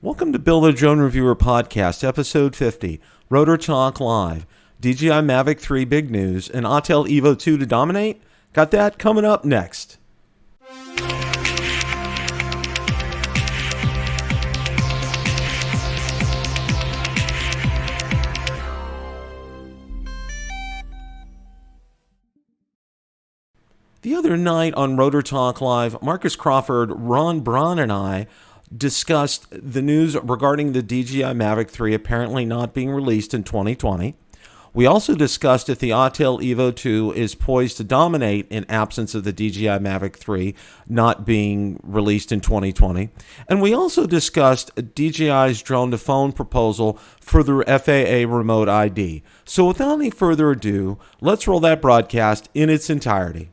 Welcome to Bill the Drone Reviewer Podcast, Episode 50, Rotor Talk Live, DJI Mavic 3 Big News, and Autel Evo 2 to dominate? Got that coming up next. The other night on Rotor Talk Live, Marcus Crawford, Ron Braun, and I discussed the news regarding the DJI Mavic 3 apparently not being released in 2020. We also discussed if the Autel Evo 2 is poised to dominate in absence of the DJI Mavic 3 not being released in 2020. And we also discussed DJI's Drone To Phone proposal for the FAA remote ID. So without any further ado, let's roll that broadcast in its entirety.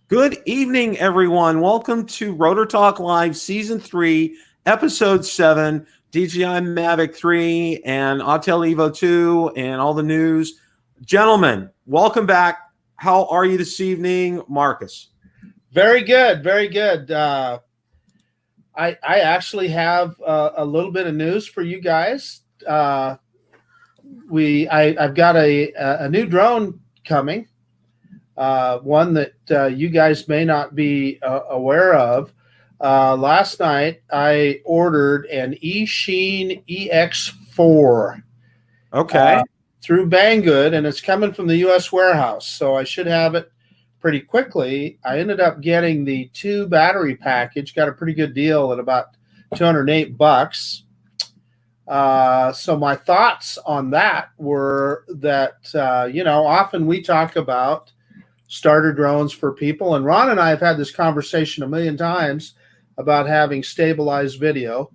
Good evening, everyone. Welcome to Rotor Talk Live Season 3, Episode 7, DJI Mavic 3 and Autel Evo 2 and all the news. Gentlemen, welcome back. How are you this evening, Marcus? Very good, very good. I actually have a little bit of news for you guys. I've got a new drone coming. One that you guys may not be aware of. Last night, I ordered an eSheen EX4. Okay. Through Banggood, and it's coming from the U.S. warehouse, so I should have it pretty quickly. I ended up getting the 2 battery package, got a pretty good deal at about $208. So my thoughts on that were that, often we talk about starter drones for people. And Ron and I have had this conversation a million times about having stabilized video.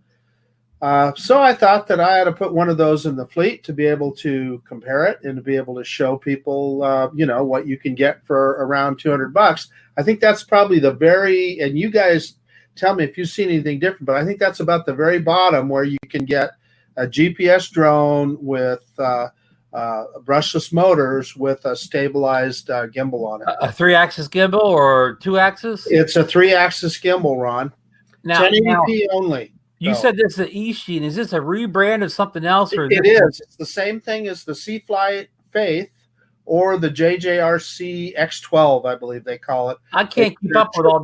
So I thought that I had to put one of those in the fleet to be able to compare it and to be able to show people, what you can get for around $200. I think that's probably and you guys tell me if you've seen anything different, but I think that's about the very bottom where you can get a GPS drone with brushless motors with a stabilized gimbal on it. A 3-axis gimbal or 2-axis? It's a 3-axis gimbal, Ron. Now, 1080p only. You said this is an eSheen. Is this a rebrand of something else? Or it is. It's the same thing as the C-Fly Faith or the JJRC X12, I believe they call it. I can't keep up with all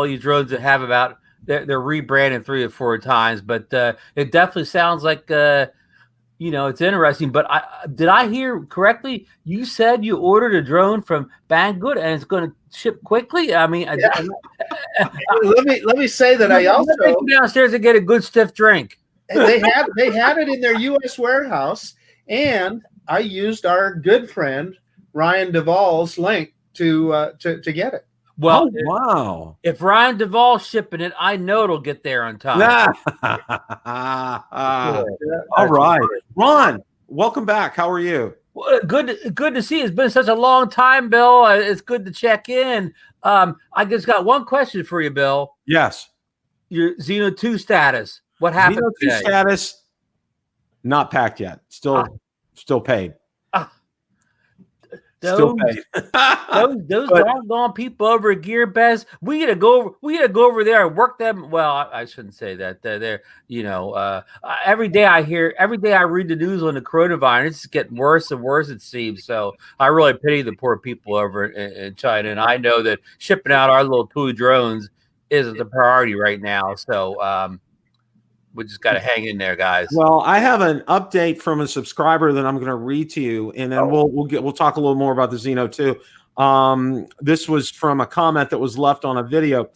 these drones that have about they're rebranded 3 or 4 times, but it definitely sounds like it's interesting. But did I hear correctly? You said you ordered a drone from Banggood and it's going to ship quickly. I mean, let me say that I also go downstairs and get a good stiff drink. They had it in their U.S. warehouse, and I used our good friend Ryan Duvall's link to get it. Well, wow. If Ryan Duvall's shipping it, I know it'll get there on time. All right. Ron, welcome back. How are you? Well, good to see you. It's been such a long time, Bill. It's good to check in. I just got one question for you, Bill. Yes. Your Zino 2 status. What happened Zino 2 today? status, not packed yet. Still paid. Still paid. those doggone people over at Gearbest, we gotta go over there and work them. Well, I shouldn't say that. They're every day I read the news on the coronavirus. It's getting worse and worse, it seems. So I really pity the poor people over in China, and I know that shipping out our little 2 drones isn't the priority right now. So we just got to hang in there, guys. Well, I have an update from a subscriber that I'm going to read to you, and then we'll talk a little more about the Zino 2. This was from a comment that was left on a video.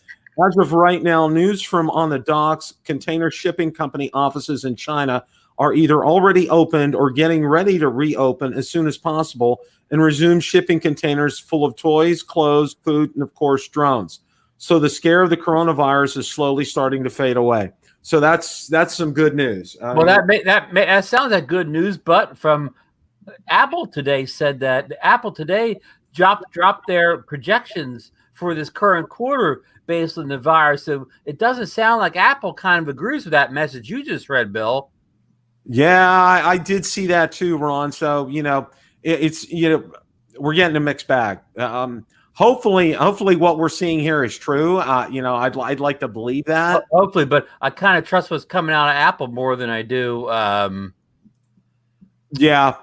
As of right now, news from on the docks, container shipping company offices in China are either already opened or getting ready to reopen as soon as possible and resume shipping containers full of toys, clothes, food, and of course drones. So the scare of the coronavirus is slowly starting to fade away. So that's some good news. Well, that sounds like good news, but from Apple today said that Apple today dropped their projections for this current quarter based on the virus. So it doesn't sound like Apple kind of agrees with that message you just read, Bill. Yeah, I did see that too, Ron. So, it's we're getting a mixed bag. hopefully what we're seeing here is true. You know, I'd like to believe that. Hopefully, but I kind of trust what's coming out of Apple more than I do. Yeah.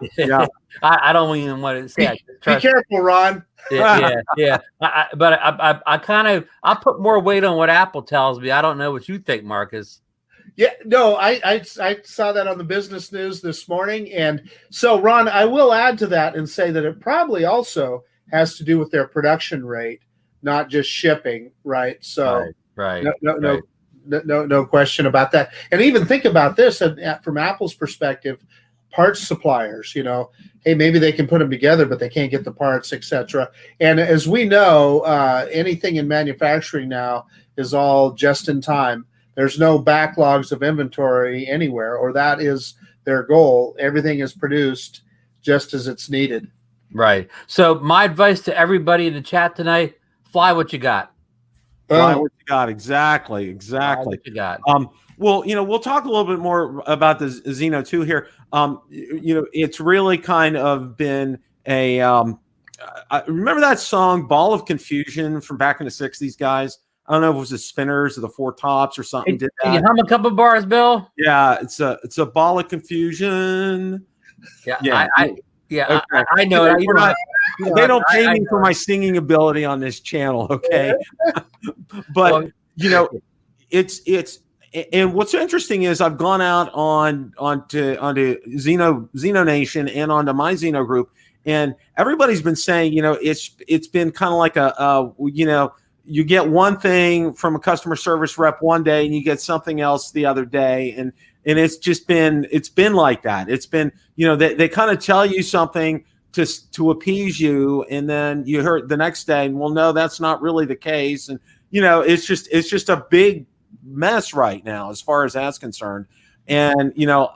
I don't even want to say. Be careful, Ron. Yeah. But I put more weight on what Apple tells me. I don't know what you think, Marcus. Yeah, no, I saw that on the business news this morning. And so, Ron, I will add to that and say that it probably also has to do with their production rate, not just shipping, right? So, right. No question about that. And even think about this from Apple's perspective, parts suppliers, you know, hey, maybe they can put them together, but they can't get the parts, etc. And as we know, anything in manufacturing now is all just in time. There's no backlogs of inventory anywhere, or that is their goal. Everything is produced just as it's needed. Right. So my advice to everybody in the chat tonight, fly what you got. Fly what you got. Exactly. Fly what you got. Well, you know, we'll talk a little bit more about the Zino 2 here. You know, it's really kind of been a I remember that song Ball of Confusion from back in the 60s, guys. I don't know if it was the Spinners or the Four Tops or something. Hey, did that. Can you hum a couple bars, Bill? Yeah, it's a ball of confusion. Yeah. Okay. I know it. They don't pay me for my singing ability on this channel, okay? But you know, it's and what's interesting is I've gone out onto ZinoNation and onto my Zino group, and everybody's been saying, you know, it's been kind of like you know, you get one thing from a customer service rep one day and you get something else the other day, and it's just been like that. It's been, you know, they kind of tell you something to appease you, and then you hear it the next day, and well, no, that's not really the case. And you know, it's just a big mess right now as far as that's concerned. And you know,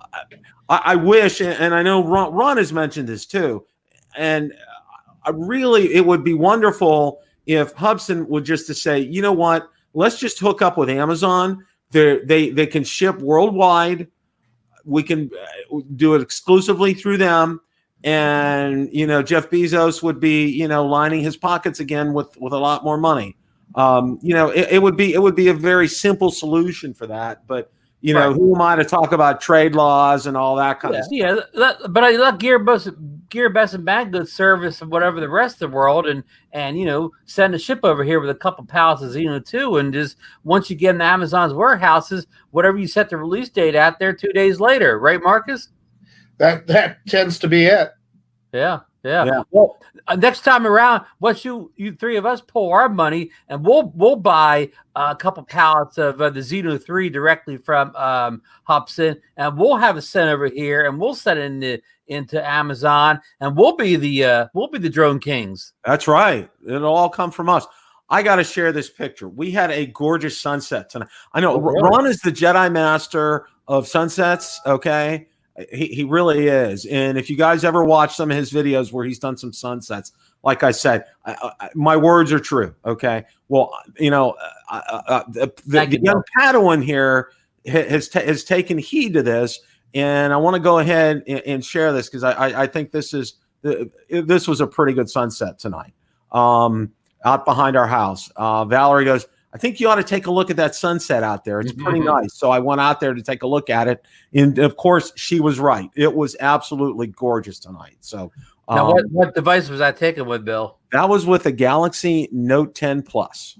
I wish, and I know Ron has mentioned this too, and it would be wonderful if Hubsan would just to say, you know what, let's just hook up with Amazon. They can ship worldwide. We can do it exclusively through them. And, you know, Jeff Bezos would be, you know, lining his pockets again with a lot more money. You know, it would be a very simple solution for that. But, you know, who am I to talk about trade laws and all that kind of stuff? Yeah, but I let Gearbest and Banggood service and whatever the rest of the world, and you know, send a ship over here with a couple pallets of Zino 2, and just once you get in Amazon's warehouses, whatever you set the release date out there, 2 days later, right, Marcus? That tends to be it. Yeah. Well, next time around, once you three of us pull our money, and we'll buy a couple pallets of the Zino 3 directly from Hubsan, and we'll have it sent over here, and we'll send it into Amazon, and we'll be the drone kings. That's right. It'll all come from us. I got to share this picture. We had a gorgeous sunset tonight. I know Ron is the Jedi master of sunsets. Okay. He really is. And if you guys ever watch some of his videos where he's done some sunsets, like I said, my words are true. Okay. Well, you know, the young Padawan here has taken heed to this, and I want to go ahead and share this because I think this was a pretty good sunset tonight out behind our house. Valerie goes, I think you ought to take a look at that sunset out there. It's pretty nice. So I went out there to take a look at it. And of course, she was right. It was absolutely gorgeous tonight. So now what device was that taken with, Bill? That was with a Galaxy Note 10 Plus.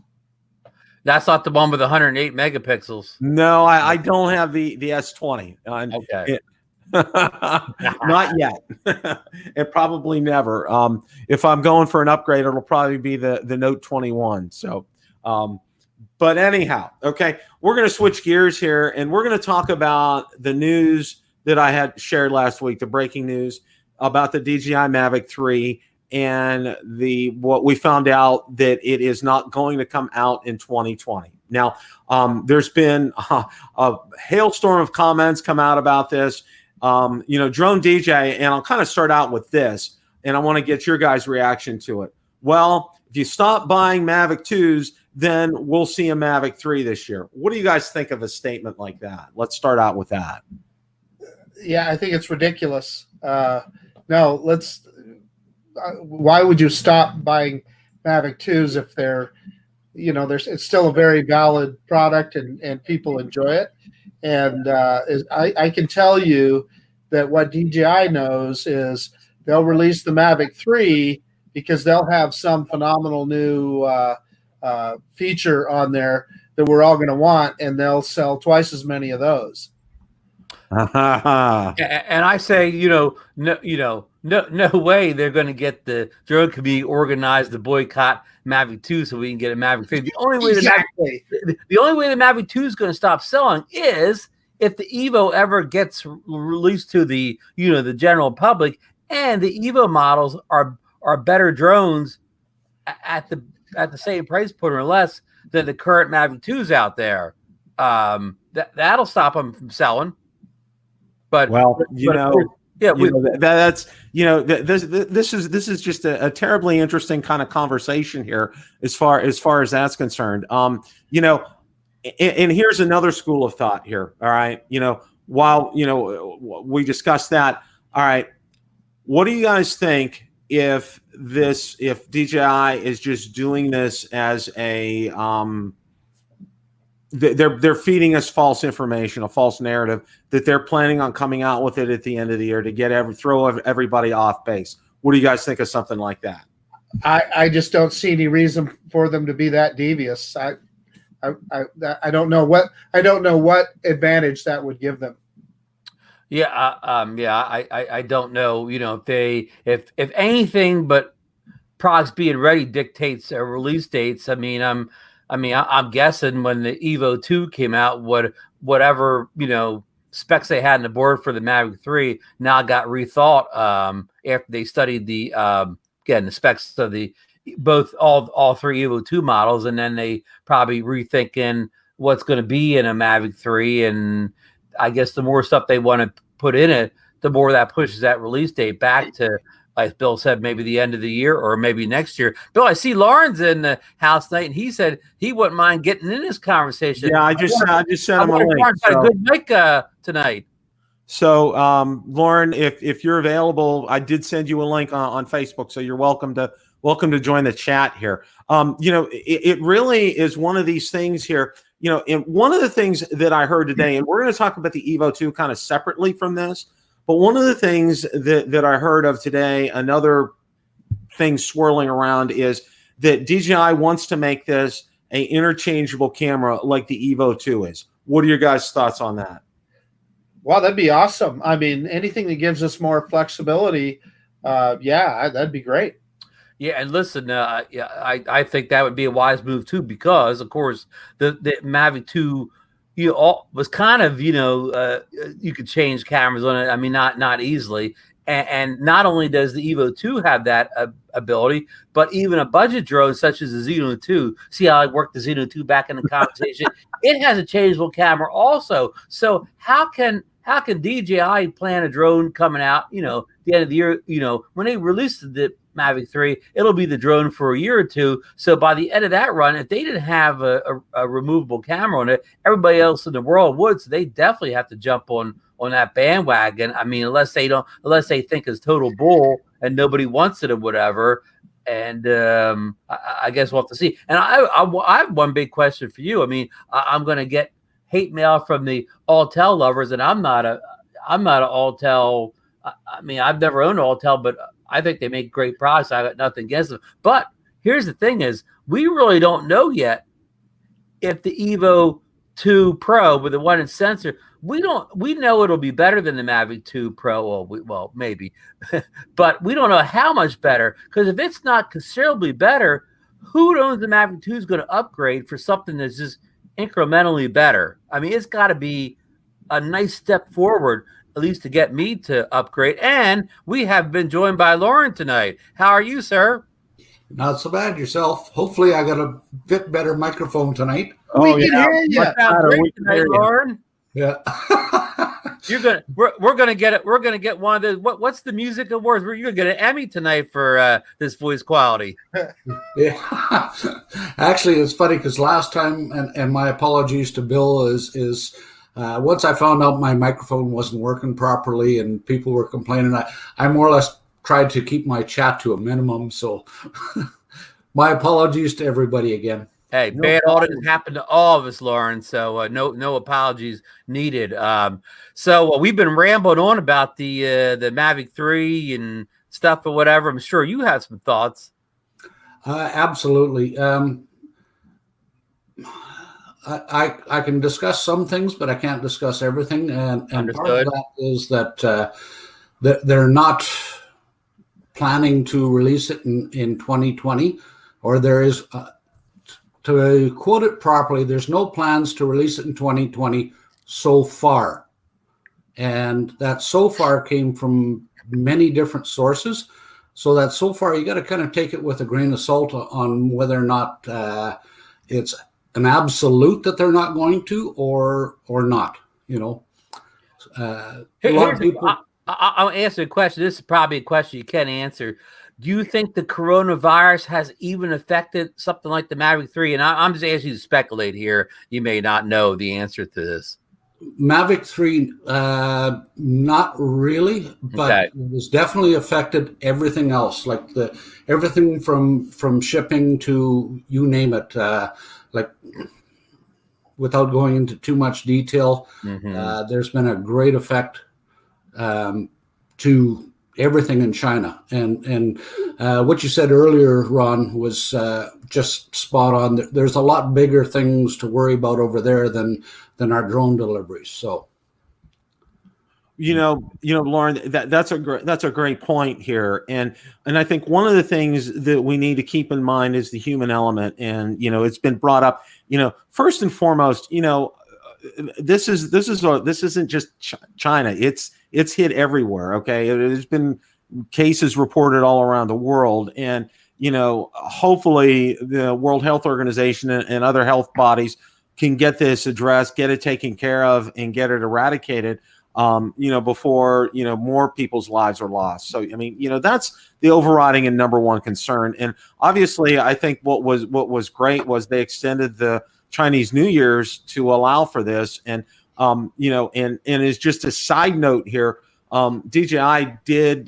That's not the one with 108 megapixels. No, I don't have the S20. Okay. Not yet. And probably never. If I'm going for an upgrade, it'll probably be the Note 21. So but anyhow, okay, we're going to switch gears here, and we're going to talk about the news that I had shared last week, the breaking news about the DJI Mavic 3 and what we found out that it is not going to come out in 2020. Now, there's been a hailstorm of comments come out about this. You know, Drone DJ, and I'll kind of start out with this, and I want to get your guys' reaction to it. Well, if you stop buying Mavic 2s, then we'll see a Mavic 3 this year. What do you guys think of a statement like that? Let's start out with that. Yeah, I think it's ridiculous. No, let's. Why would you stop buying Mavic 2s if they're, it's still a very valid product and people enjoy it. And I can tell you that what DJI knows is they'll release the Mavic 3 because they'll have some phenomenal new feature on there that we're all going to want, and they'll sell twice as many of those. And I say, no way they're going to get the drone community organized to boycott Mavic 2 so we can get a Mavic 3. The only way the Mavic 2 is going to stop selling is if the Evo ever gets released to the the general public, and the Evo models are better drones at the same price point or less than the current Mavic 2s out there. That'll stop them from selling. But this is just a terribly interesting kind of conversation here as far as that's concerned. And here's another school of thought here. All right, while we discussed that. All right, what do you guys think if DJI is just doing this as a they're feeding us false information, a false narrative that they're planning on coming out with it at the end of the year to throw everybody off base? What do you guys think of something like that? I just don't see any reason for them to be that devious. I don't know what advantage that would give them. I don't know. If anything but products being ready dictates release dates. I'm guessing when the Evo 2 came out, whatever specs they had on the board for the Mavic 3 now got rethought after they studied the specs of all three Evo 2 models, and then they probably rethinking what's going to be in a Mavic 3. And I guess the more stuff they want to put in it, the more that pushes that release date back to, like Bill said, maybe the end of the year or maybe next year. Bill, I see Lauren's in the house tonight, and he said he wouldn't mind getting in this conversation. Yeah, I just sent him a link. Lauren's got a good mic tonight. So, Lauren, if you're available, I did send you a link on Facebook, so you're welcome to join the chat here. It really is one of these things here. And one of the things that I heard today, and we're going to talk about the Evo 2 kind of separately from this, but one of the things that I heard of today, another thing swirling around, is that DJI wants to make this an interchangeable camera like the Evo 2 is. What are your guys' thoughts on that? Wow, that'd be awesome. I mean, anything that gives us more flexibility, that'd be great. Yeah, and listen, I think that would be a wise move too, because of course the Mavic 2 was kind of you could change cameras on it. I mean, not easily. And not only does the Evo 2 have that ability, but even a budget drone such as the Zino 2. See how I worked the Zino 2 back in the conversation? It has a changeable camera also. So how can DJI plan a drone coming out? The end of the year. When they released the Mavic 3, it'll be the drone for a year or two. So by the end of that run, if they didn't have a removable camera on it, everybody else in the world would. So they definitely have to jump on that bandwagon. I mean, unless they think it's total bull and nobody wants it or whatever. And I guess we'll have to see. And I have one big question for you. I mean, I'm going to get hate mail from the Autel lovers, and I'm not an Autel. I mean, I've never owned Autel, but I think they make great products. I got nothing against them. But here's the thing: is we really don't know yet if the Evo 2 Pro with the one-inch sensor. We know it'll be better than the Mavic 2 Pro. Well, maybe, but we don't know how much better. Because if it's not considerably better, who owns the Mavic 2 is going to upgrade for something that's just incrementally better? I mean, it's got to be a nice step forward, at least to get me to upgrade. And we have been joined by Lauren tonight. How are you, sir? Not so bad. Yourself? Hopefully I got a bit better microphone tonight. We can hear you. Great tonight, Lauren. Yeah. We're gonna get it. We're gonna get one of the what's the music awards? You're gonna get an Emmy tonight for this voice quality. Yeah. Actually, it's funny because last time, and my apologies to Bill, is once I found out my microphone wasn't working properly and people were complaining, I more or less tried to keep my chat to a minimum. So My apologies to everybody again. Hey, No bad problem. audit happened to all of us, Lauren. So no apologies needed. So we've been rambling on about the Mavic 3 and stuff or whatever. I'm sure you have some thoughts. Absolutely. I can discuss some things, but I can't discuss everything. And part of that is that they're not planning to release it in 2020, or there is, to quote it properly, there's no plans to release it in 2020 so far. And that so far came from many different sources. So that so far, you got to kind of take it with a grain of salt on whether or not it's an absolute that they're not going to, or not. You know, a lot of people. I'll answer a question. This is probably a question you can't answer. Do you think the coronavirus has even affected something like the Mavic 3? And I'm just asking you to speculate here. You may not know the answer to this. Mavic 3, not really, but Okay. it was definitely affected everything else, like everything from shipping to you name it. Like, without going into too much detail, there's been a great effect to everything in China. And what you said earlier, Ron, was just spot on. There's a lot bigger things to worry about over there than our drone deliveries. So, Lauren, that's a great point here, and I think one of the things that we need to keep in mind is the human element, and it's been brought up. First and foremost, this isn't just China. It's hit everywhere. Okay, there's been cases reported all around the world, and hopefully the World Health Organization and other health bodies can get this addressed, get it taken care of, and get it eradicated. Before more people's lives are lost. So that's the overriding and number one concern. And obviously, I think what was great was they extended the Chinese New Year's to allow for this. And and as just a side note here, DJI did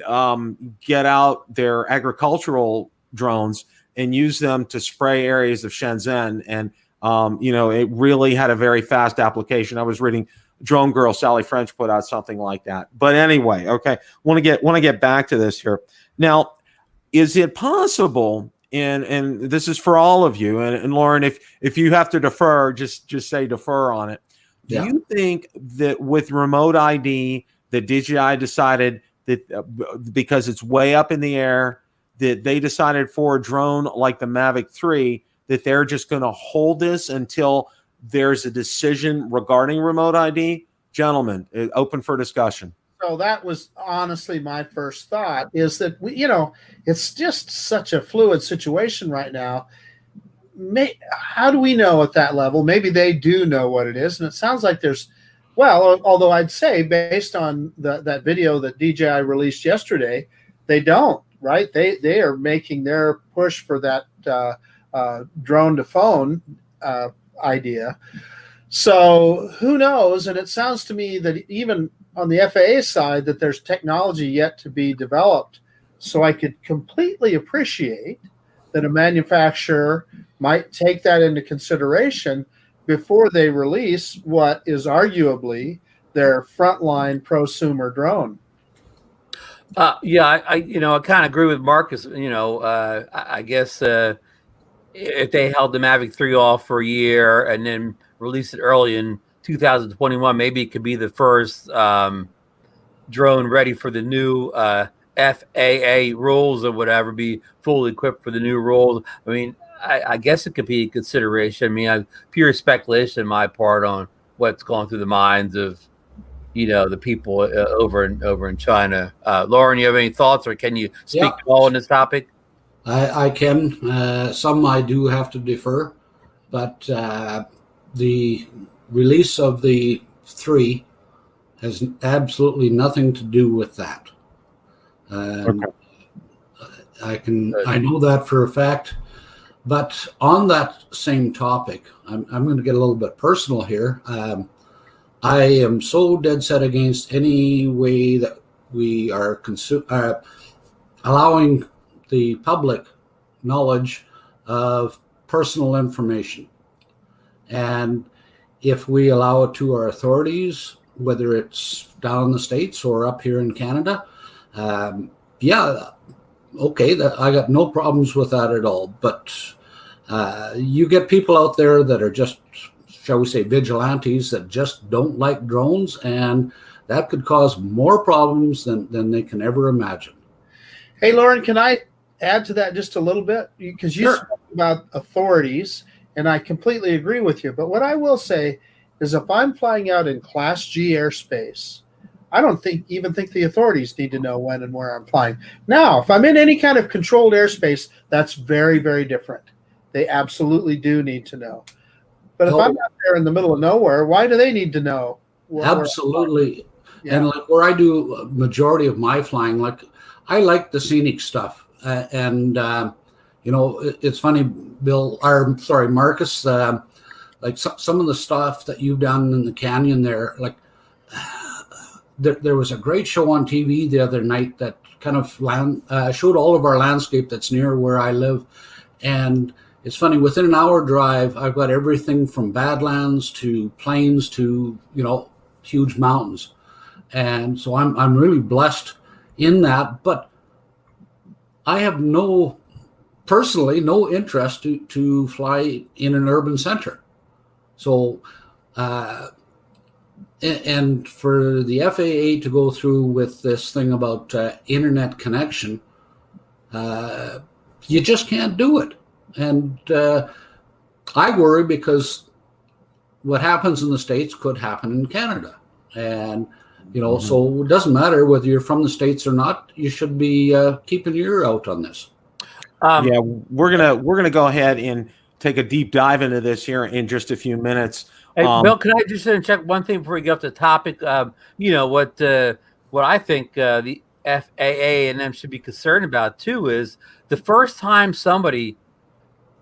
get out their agricultural drones and use them to spray areas of Shenzhen, and it really had a very fast application. I was reading Drone Girl Sally French put out something like that. But anyway, okay, want to get back to this here. Now, is it possible? And this is for all of you. And Lauren, if you have to defer, just say defer on it. Do you think that with remote ID, that DJI decided that because it's way up in the air, that they decided for a drone like the Mavic 3 that they're just going to hold this until there's a decision regarding remote ID? Gentlemen, open for discussion. So that was honestly my first thought, is that it's just such a fluid situation right now. How do we know at that level? Maybe they do know what it is, and it sounds like there's, although I'd say based on that video that DJI released yesterday, they don't, right? They are making their push for that drone to phone idea. So who knows? And it sounds to me that even on the FAA side that there's technology yet to be developed. So I could completely appreciate that a manufacturer might take that into consideration before they release what is arguably their frontline prosumer drone. I kind of agree with Marcus. I guess if they held the Mavic 3 off for a year and then released it early in 2021, maybe it could be the first drone ready for the new FAA rules or whatever, be fully equipped for the new rules. I mean, I guess it could be a consideration. I mean, pure speculation on my part on what's going through the minds of the people over in China. Lauren, you have any thoughts, or can you speak at all on this topic? I can. Some I do have to defer, but the release of the 3 has absolutely nothing to do with that. Okay. I know that for a fact. But on that same topic, I'm going to get a little bit personal here. I am so dead set against any way that we are allowing the public knowledge of personal information. And if we allow it to our authorities, whether it's down in the States or up here in Canada, yeah, okay, I got no problems with that at all. But you get people out there that are just, shall we say, vigilantes that just don't like drones, and that could cause more problems than they can ever imagine. Hey, Lauren, can I add to that just a little bit? Because you spoke about authorities, and I completely agree with you. But what I will say is if I'm flying out in Class G airspace, I don't even think the authorities need to know when and where I'm flying. Now, if I'm in any kind of controlled airspace, that's very, very different. They absolutely do need to know. But if I'm out there in the middle of nowhere, why do they need to know? Absolutely. And like where I do a majority of my flying, like I like the scenic stuff. You know, it's funny, Marcus, like some of the stuff that you've done in the canyon there, like there was a great show on TV the other night that kind of showed all of our landscape that's near where I live. And it's funny, within an hour drive, I've got everything from badlands to plains to, you know, huge mountains. And so I'm really blessed in that. But I have personally no interest to fly in an urban center. So, and for the FAA to go through with this thing about internet connection, you just can't do it. And I worry because what happens in the States could happen in Canada. And, you know, so it doesn't matter whether you're from the States or not. You should be keeping your ear out on this. Yeah, we're gonna go ahead and take a deep dive into this here in just a few minutes. Hey, Bill, can I just check one thing before we get off the topic? You know what I think the FAA and them should be concerned about too is the first time somebody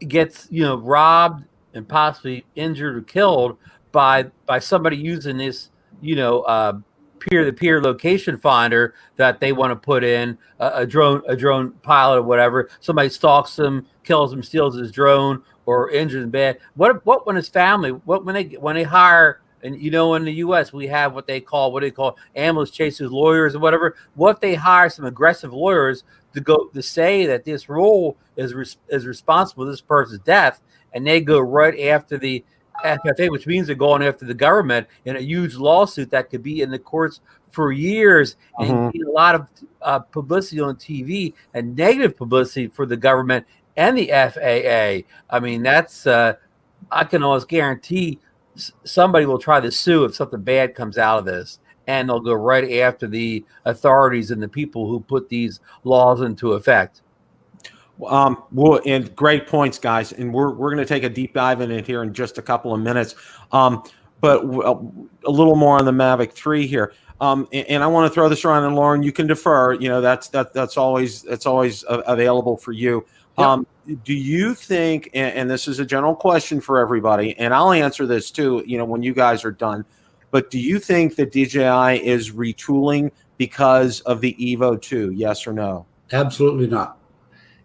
gets, you know, robbed and possibly injured or killed by somebody using this, you know, peer-to-peer location finder that they want to put in a drone pilot or whatever. Somebody stalks him, kills him, steals his drone, or injures him bad. What when his family? What when they hire? And you know, in the U.S. we have what they call ambulance chasers, lawyers, or whatever. What if they hire some aggressive lawyers to say that this role is responsible for this person's death, and they go right after the FFA, which means they're going after the government in a huge lawsuit that could be in the courts for years and get a lot of publicity on TV and negative publicity for the government and the FAA. I mean, that's I can almost guarantee somebody will try to sue if something bad comes out of this, and they'll go right after the authorities and the people who put these laws into effect. Well, and great points, guys. And we're going to take a deep dive in it here in just a couple of minutes. But a little more on the Mavic 3 here. And I want to throw this around, and Lauren, you can defer. You know, that's always available for you. Yep. Do you think, and this is a general question for everybody, and I'll answer this too, you know, when you guys are done, but do you think that DJI is retooling because of the Evo 2? Yes or no? Absolutely not.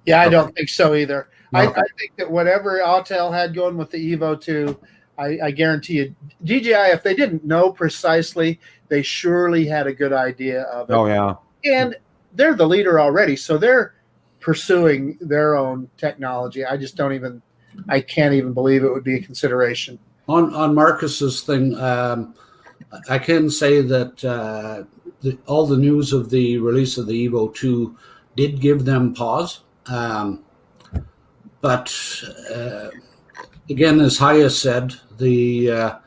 Yeah, I don't think so either. No. I think that whatever Autel had going with the Evo 2, I guarantee you, DJI, if they didn't know precisely, they surely had a good idea of it. Oh, yeah. And they're the leader already, so they're pursuing their own technology. I can't even believe it would be a consideration. On Marcus's thing, I can say that all the news of the release of the Evo 2 did give them pause. But again, as Haya said, the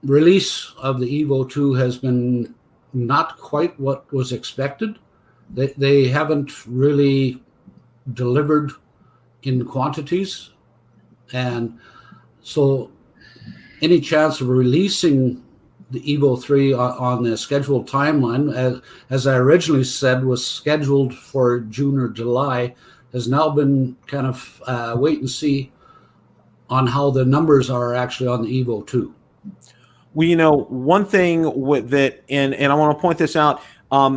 release of the Evo 2 has been not quite what was expected. They haven't really delivered in quantities. And so any chance of releasing the Evo 3 on the scheduled timeline, as I originally said, was scheduled for June or July, has now been kind of wait and see on how the numbers are actually on the Evo 2. Well, you know, one thing with that, and I want to point this out,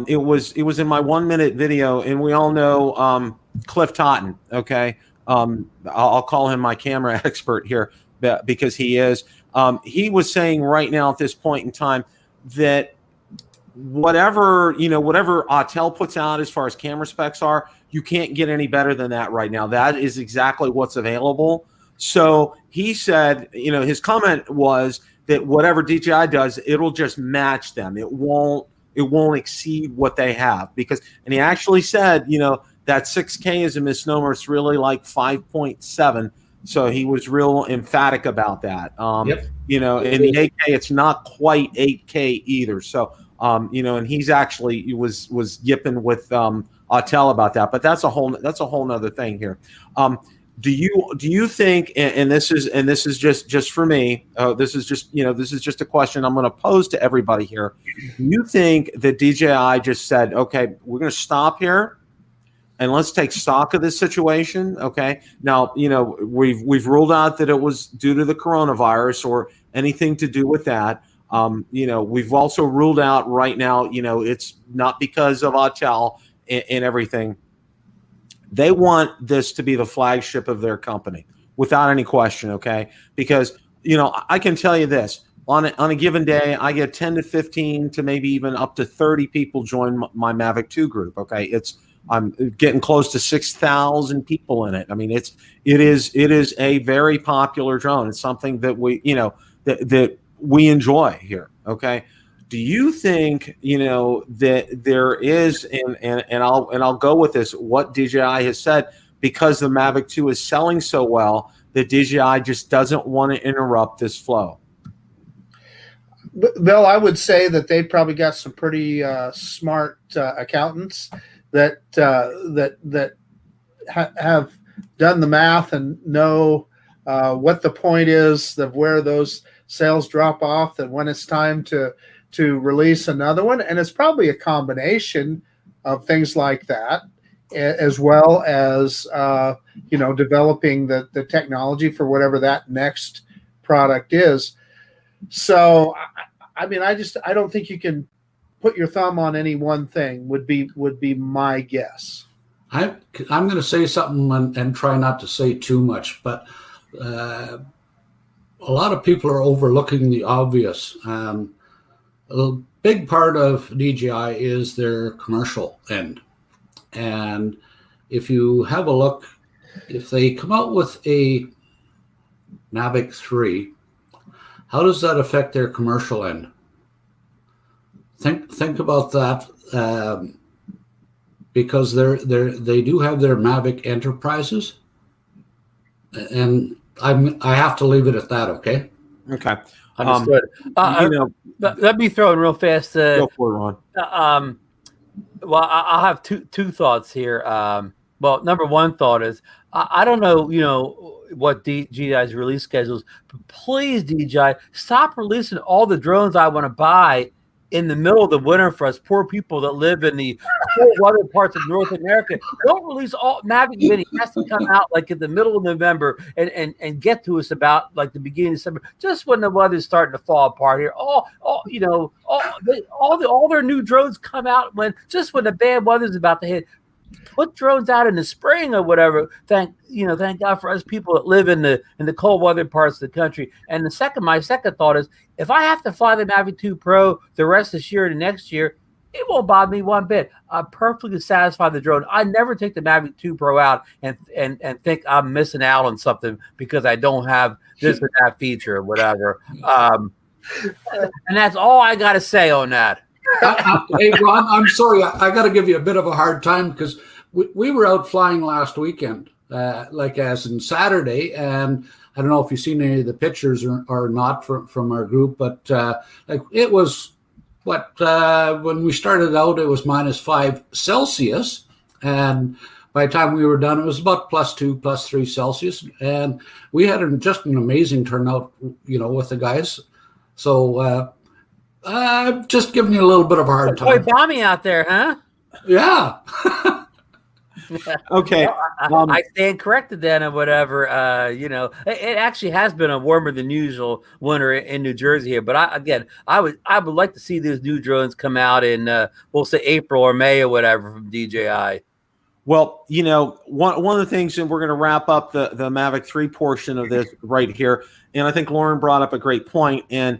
it was in my 1 minute video, and we all know Cliff Totten, okay? I'll call him my camera expert here because he is. He was saying right now at this point in time that whatever Autel puts out as far as camera specs are, you can't get any better than that right now. That is exactly what's available. So he said, his comment was that whatever DJI does, it'll just match them. It won't exceed what they have and he actually said, that 6K is a misnomer. It's really like 5.7. So he was real emphatic about that. Yep. In the 8K, it's not quite 8K either. So, and he's actually was yipping with Autel about that. But that's a whole nother thing here. Do you think, and this is just for me, this is just a question I'm going to pose to everybody here. Do you think that DJI just said, okay, we're going to stop here and let's take stock of this situation? Okay. Now, we've ruled out that it was due to the coronavirus or anything to do with that. We've also ruled out right now, it's not because of Autel and everything. They want this to be the flagship of their company without any question, okay? Because, I can tell you this. On a given day, I get 10 to 15 to maybe even up to 30 people join my Mavic 2 group, okay? I'm getting close to 6,000 people in it. I mean, it is a very popular drone. It's something that we, that we enjoy here, okay? Do you think that there is, and I'll go with this, what DJI has said, because the Mavic 2 is selling so well, that DJI just doesn't want to interrupt this flow? Bill, I would say that they've probably got some pretty smart accountants that have done the math and know what the point is of where those sales drop off, and when it's time to release another one. And it's probably a combination of things like that, as well as developing the technology for whatever that next product is. So I don't think you can put your thumb on any one thing, would be my guess. I'm going to say something and try not to say too much, but a lot of people are overlooking the obvious. A big part of DJI is their commercial end. And if you have a look, if they come out with a Mavic 3, how does that affect their commercial end? Think about that, because they do have their Mavic Enterprises, and I have to leave it at that. Okay. Okay. Understood. Let me throw in real fast. Go for it, Ron. Well, I'll have two thoughts here. Well, number one thought is I don't know, what DJI's release schedules, but please, DJI, stop releasing all the drones I want to buy in the middle of the winter for us poor people that live in the cold weather parts of North America. Don't release all Mavic Mini. It has to come out like in the middle of November and get to us about like the beginning of December, just when the weather's starting to fall apart here. All their new drones come out when the bad weather's about to hit. Put drones out in the spring or whatever. Thank God for us people that live in the cold weather parts of the country. And my second thought is, if I have to fly the Mavic 2 Pro the rest of this year and next year, it won't bother me one bit. I'm perfectly satisfied with the drone. I never take the Mavic 2 Pro out and think I'm missing out on something because I don't have this or that feature or whatever. And that's all I got to say on that. Hey, Ron, I'm sorry. I got to give you a bit of a hard time because we were out flying last weekend, as in Saturday, and I don't know if you've seen any of the pictures or not from our group, but it was when we started out, it was -5 Celsius, and by the time we were done, it was about +2, +3 Celsius, and we had just an amazing turnout, with the guys. So. I'm just giving you a little bit of a hard time. Boy, bomby out there, huh? Yeah. Okay. I stand corrected then or whatever. It actually has been a warmer than usual winter in New Jersey here. But I would like to see those new drones come out in we'll say April or May or whatever from DJI. Well, you know, one of the things, and we're going to wrap up the Mavic 3 portion of this right here, and I think Lauren brought up a great point. And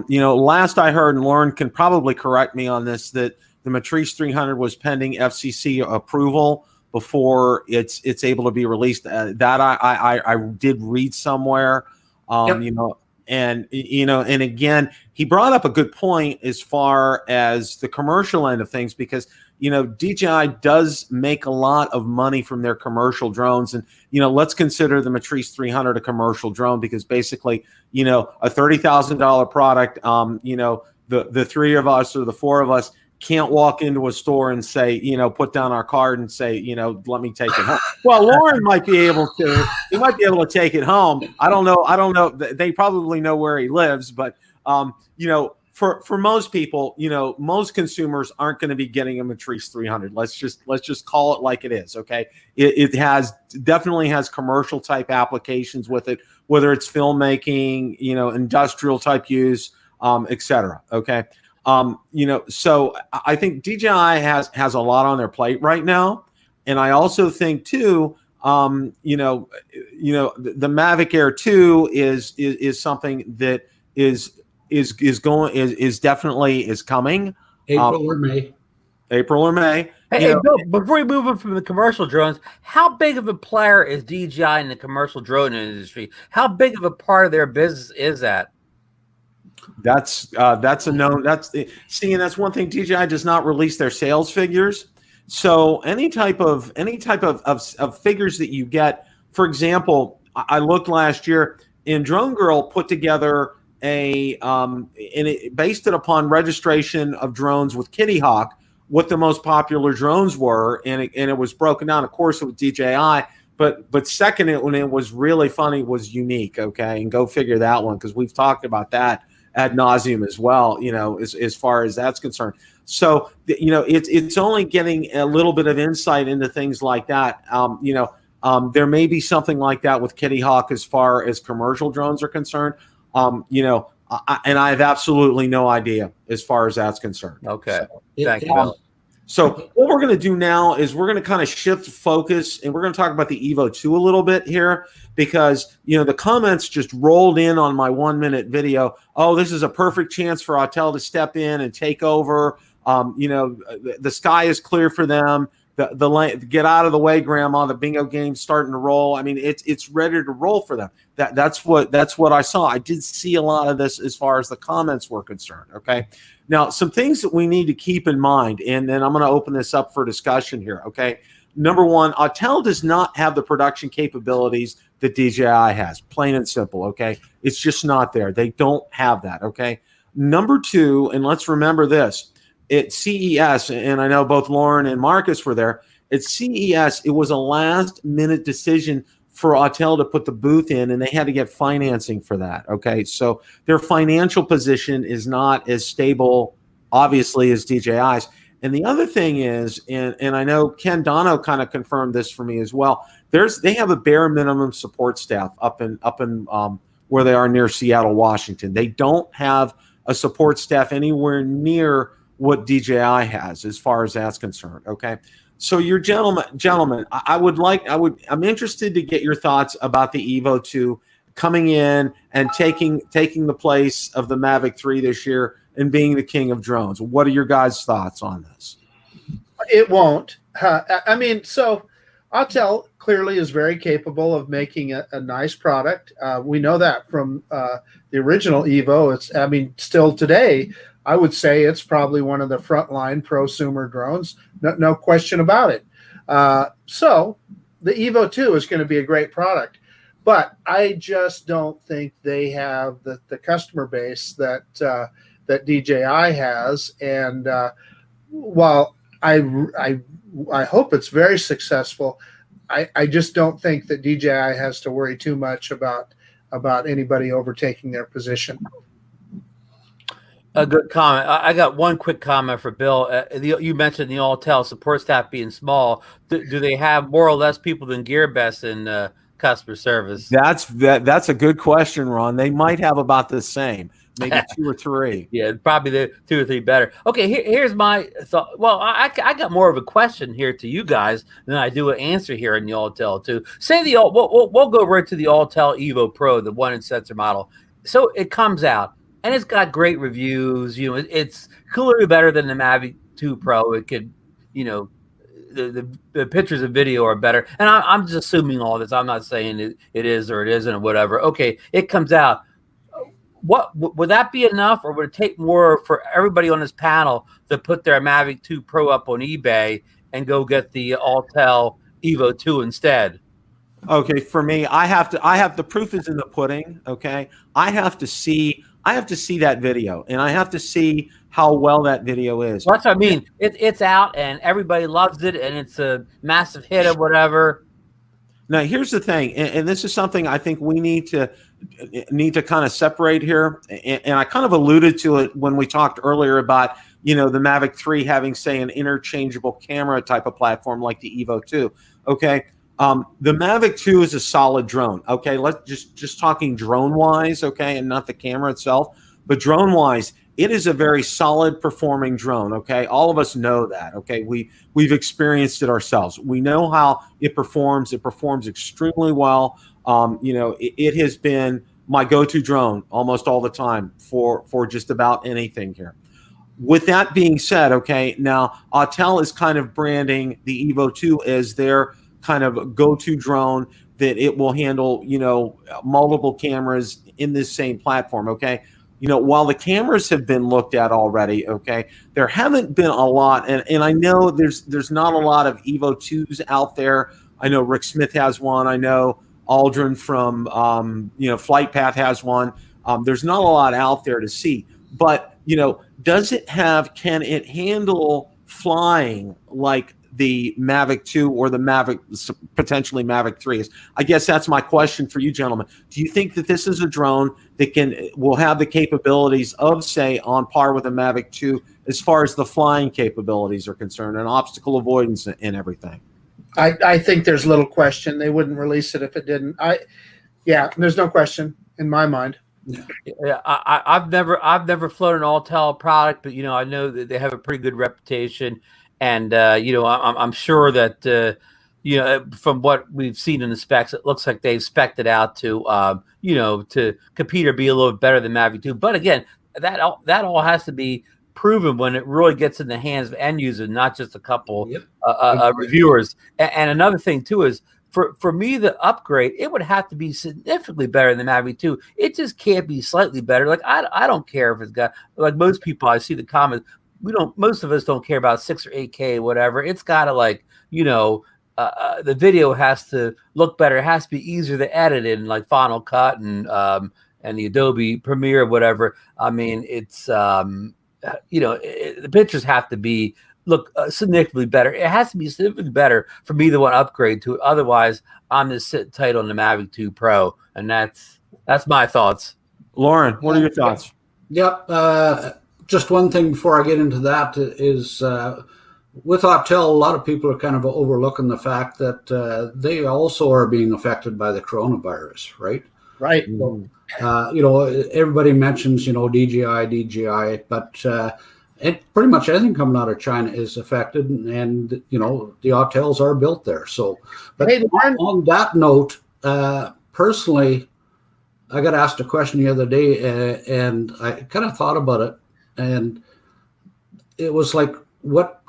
you know, last I heard, and Lauren can probably correct me on this, that the Matrice 300 was pending FCC approval before it's able to be released. That I did read somewhere, Yep. you know, and you know, and again, he brought up a good point as far as the commercial end of things, because you know, DJI does make a lot of money from their commercial drones. And, you know, let's consider the Matrice 300 a commercial drone, because basically, you know, a $30,000 product, you know, the three of us or the four of us can't walk into a store and say, you know, put down our card and say, you know, let me take it home. Well, Lauren might be able to. He might be able to take it home. I don't know. They probably know where he lives, but, you know, for most people, you know, most consumers aren't going to be getting a Matrice 300. Let's just call it like it is. Okay. It definitely has commercial type applications with it, whether it's filmmaking, you know, industrial type use, etc. Okay. You know, so I think DJI has a lot on their plate right now. And I also think too, you know, the Mavic Air 2 is something that is definitely coming. April or May. April or May. Hey, Bill, before we move on from the commercial drones, how big of a player is DJI in the commercial drone industry? How big of a part of their business is that? That's a known. And that's one thing. DJI does not release their sales figures. So any type of figures that you get, for example, I looked last year, and Drone Girl put together and it based it upon registration of drones with Kitty Hawk, what the most popular drones were, and it was broken down, of course, with DJI, but second, when it was really funny, was Unique. Okay, and go figure that one, because we've talked about that ad nauseum as well, you know, as far as that's concerned. So, you know, it's only getting a little bit of insight into things like that. You know, there may be something like that with Kitty Hawk as far as commercial drones are concerned. You know, and I have absolutely no idea as far as that's concerned. Okay. Thank you. So what we're going to do now is we're going to kind of shift focus, and we're going to talk about the Evo 2 a little bit here, because, you know, the comments just rolled in on my 1-minute video. Oh, this is a perfect chance for Autel to step in and take over. You know, the sky is clear for them. The get out of the way, Grandma. The bingo game's starting to roll. I mean, it's ready to roll for them. That's what I saw. I did see a lot of this as far as the comments were concerned. Okay, now some things that we need to keep in mind, and then I'm going to open this up for discussion here. Okay, number one, Autel does not have the production capabilities that DJI has. Plain and simple. Okay, it's just not there. They don't have that. Okay, number two, and let's remember this. At CES, and I know both Lauren and Marcus were there, at CES, it was a last-minute decision for Autel to put the booth in, and they had to get financing for that, okay? So their financial position is not as stable, obviously, as DJI's. And the other thing is, and I know Ken Dono kind of confirmed this for me as well, they have a bare minimum support staff up in where they are near Seattle, Washington. They don't have a support staff anywhere near what DJI has as far as that's concerned. Okay. So your gentlemen, I'm interested to get your thoughts about the Evo 2 coming in and taking the place of the Mavic 3 this year and being the king of drones. What are your guys' thoughts on this? It won't. I mean, so Autel clearly is very capable of making a nice product. We know that from the original Evo. Still today, I would say it's probably one of the frontline prosumer drones, no question about it. So the Evo 2 is going to be a great product, but I just don't think they have the customer base that DJI has. And while I hope it's very successful, I just don't think that DJI has to worry too much about anybody overtaking their position. A good comment. I got one quick comment for Bill. You mentioned the Autel support staff being small. Do they have more or less people than Gearbest and customer service? That's a good question, Ron. They might have about the same, maybe 2 or 3. Yeah, probably the 2 or 3 better. Okay, here's my thought. Well, I got more of a question here to you guys than I do an answer here in the Autel 2. Say we'll go right to the Autel Evo Pro, the 1-inch sensor model. So it comes out and it's got great reviews. You know, it's clearly better than the Mavic 2 Pro. It could, you know, the pictures and video are better. And I'm just assuming all this. I'm not saying it is or it isn't or whatever. Okay, it comes out. What would that be enough, or would it take more for everybody on this panel to put their Mavic 2 Pro up on eBay and go get the Autel Evo 2 instead? Okay, for me, I have the proof is in the pudding. Okay, I have to see that video, and I have to see how well that video is. Well, that's what I mean. It's out and everybody loves it, and it's a massive hit or whatever. Now, here's the thing, and this is something I think we need to kind of separate here. And I kind of alluded to it when we talked earlier about, you know, the Mavic 3 having, say, an interchangeable camera type of platform like the Evo 2. Okay, the Mavic 2 is a solid drone. Okay, let's just talking drone wise. Okay, and not the camera itself, but drone wise, it is a very solid performing drone. Okay, all of us know that. Okay, we've experienced it ourselves. We know how it performs. It performs extremely well. You know, it has been my go-to drone almost all the time for just about anything here. With that being said, okay, now Autel is kind of branding the Evo 2 as their kind of go-to drone that it will handle, you know, multiple cameras in this same platform. Okay. You know, while the cameras have been looked at already, okay, there haven't been a lot, and I know there's not a lot of Evo 2s out there. I know Rick Smith has one. I know Aldrin from you know, Flight Path has one. There's not a lot out there to see, but you know, can it handle flying like the Mavic 2 or the Mavic, potentially Mavic 3? I guess that's my question for you gentlemen. Do you think that this is a drone that will have the capabilities of, say, on par with a Mavic 2 as far as the flying capabilities are concerned and obstacle avoidance and everything? I think there's little question they wouldn't release it if it didn't. Yeah, there's no question in my mind. Yeah, I've never flown an Autel product, but you know, I know that they have a pretty good reputation. And, you know, I'm sure that, you know, from what we've seen in the specs, it looks like they've spec'd it out to, you know, to compete or be a little bit better than Mavic 2. But again, that all has to be proven when it really gets in the hands of end users, not just a couple reviewers. And another thing, too, is for me, the upgrade, it would have to be significantly better than Mavic 2. It just can't be slightly better. Like, I don't care if it's got, like most people, I see the comments, most of us don't care about 6 or 8K, whatever. It's got to, like, you know, the video has to look better. It has to be easier to edit in, like Final Cut and the Adobe Premiere, whatever. I mean, it's, you know, the pictures have to look significantly better. It has to be significantly better for me to want to upgrade to it. Otherwise, I'm just sitting tight on the Mavic 2 Pro, and that's my thoughts. Lauren, what are your thoughts? Yep. Just one thing before I get into that is with Autel, a lot of people are kind of overlooking the fact that they also are being affected by the coronavirus, right? Right. So, you know, everybody mentions, you know, DJI, but pretty much anything coming out of China is affected, and you know, the Autels are built there. So, but hey, on that note, personally, I got asked a question the other day, and I kind of thought about it. And it was like, what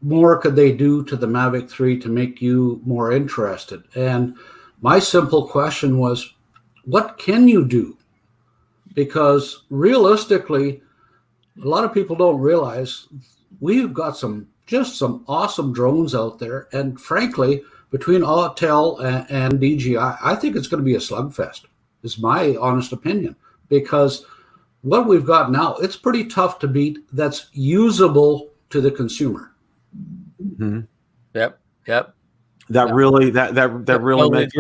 more could they do to the Mavic 3 to make you more interested? And my simple question was, what can you do? Because realistically, a lot of people don't realize we've got some awesome drones out there. And frankly, between Autel and DJI, I think it's going to be a slugfest, is my honest opinion, because what we've got now, it's pretty tough to beat. That's usable to the consumer. Mm-hmm. Yep. That really totally makes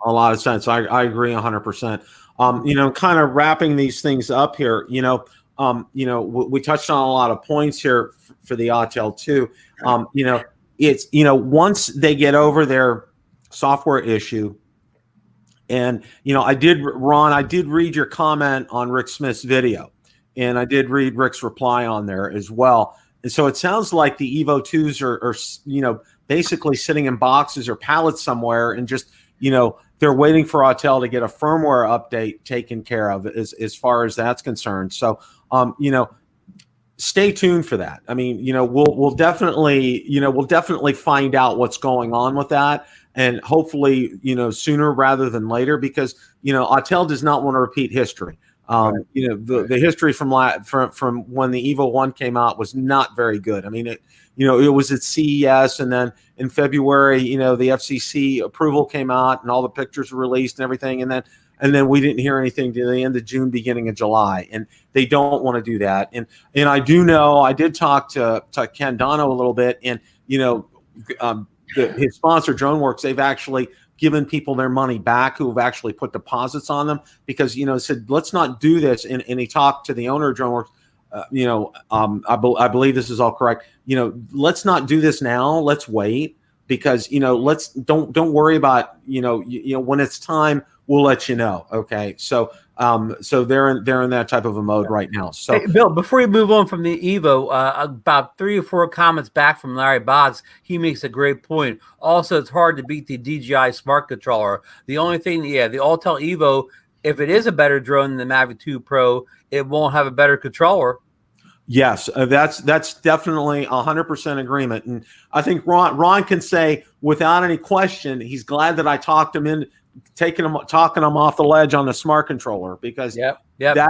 a lot of sense. I agree 100%. You know, kind of wrapping these things up here. You know, we touched on a lot of points here for the Autel 2. You know, it's, you know, once they get over their software issue, And, you know, I did read your comment on Rick Smith's video, and I did read Rick's reply on there as well. And so it sounds like the Evo 2s are, you know, basically sitting in boxes or pallets somewhere, and just, you know, they're waiting for Autel to get a firmware update taken care of as far as that's concerned. So, you know, stay tuned for that. I mean, you know, we'll definitely find out what's going on with that, and hopefully, you know, sooner rather than later, because, you know, Autel does not want to repeat history. You know, the history from when the Evo 1 came out was not very good. I mean, it was at CES, and then in February, you know, the FCC approval came out and all the pictures were released and everything, and then we didn't hear anything to the end of June, beginning of July, and they don't want to do that. And I do know, I did talk to Ken Dono a little bit, and, you know, his sponsor DroneWorks, they've actually given people their money back who have actually put deposits on them, because, you know, said, let's not do this. And he talked to the owner of DroneWorks. You know, I believe this is all correct. You know, let's not do this now. Let's wait, because, you know, don't worry about, you know, when it's time, we'll let you know. Okay. So they're in that type of a mode right now. So, hey, Bill, before you move on from the Evo, about 3 or 4 comments back from Larry Boggs, he makes a great point. Also, it's hard to beat the DJI Smart Controller. The only thing, the Autel Evo, if it is a better drone than the Mavic 2 Pro, it won't have a better controller. Yes, that's definitely 100% agreement. And I think Ron can say without any question, he's glad that I talked him in, talking him off the ledge on the smart controller, because that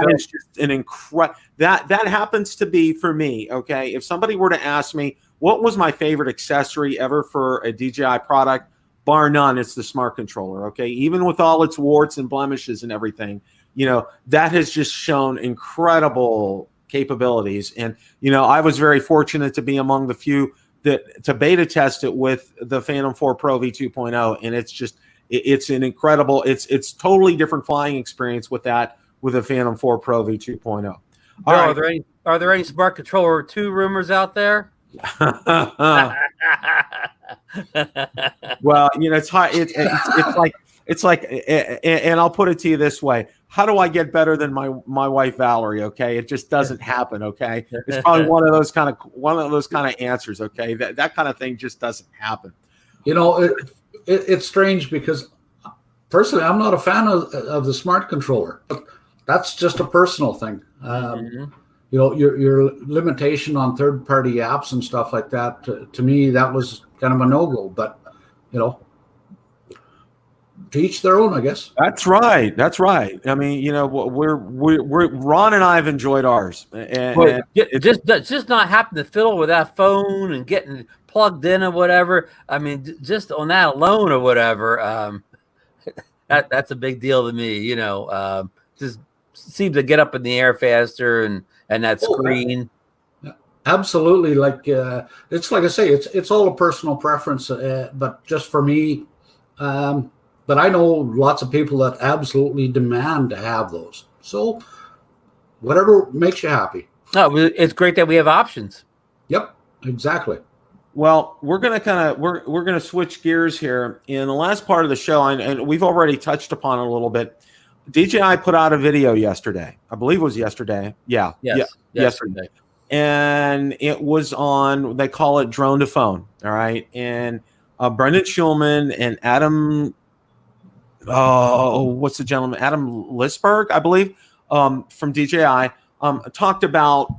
is just an incredible, that happens to be for me. Okay. If somebody were to ask me what was my favorite accessory ever for a DJI product, bar none, it's the smart controller. Okay. Even with all its warts and blemishes and everything, you know, that has just shown incredible capabilities. And, you know, I was very fortunate to be among the few that to beta test it with the Phantom 4 Pro V2.0. And it's just, it's an incredible, it's totally different flying experience with that, with a Phantom 4 Pro V2.0. Are there any smart controller 2 rumors out there? Well, you know, it's hard. It's like, and I'll put it to you this way: how do I get better than my wife Valerie? Okay, it just doesn't happen. Okay, it's probably one of those kind of answers. Okay, that kind of thing just doesn't happen. You know, it's strange, because personally, I'm not a fan of the smart controller. That's just a personal thing. You know, your limitation on third-party apps and stuff like that, to me, that was kind of a no-go. But, you know, to each their own, I guess. That's right. That's right. I mean, you know, we're Ron and I have enjoyed ours, and just not having to fiddle with that phone and getting plugged in or whatever. I mean, just on that alone or whatever, that's a big deal to me. You know, just seems to get up in the air faster, and that screen. Yeah, absolutely. Like it's like I say, it's all a personal preference, but just for me. But I know lots of people that absolutely demand to have those. So whatever makes you happy. No, it's great that we have options. Yep, exactly. Well, we're gonna switch gears here in the last part of the show, and we've already touched upon it a little bit. DJI put out a video yesterday. I believe it was yesterday. Yeah. Yes, yesterday. And it was on, they call it Drone To Phone. All right. And Brendan Schulman and Adam, what's the gentleman? Adam Lisberg, I believe, from DJI, talked about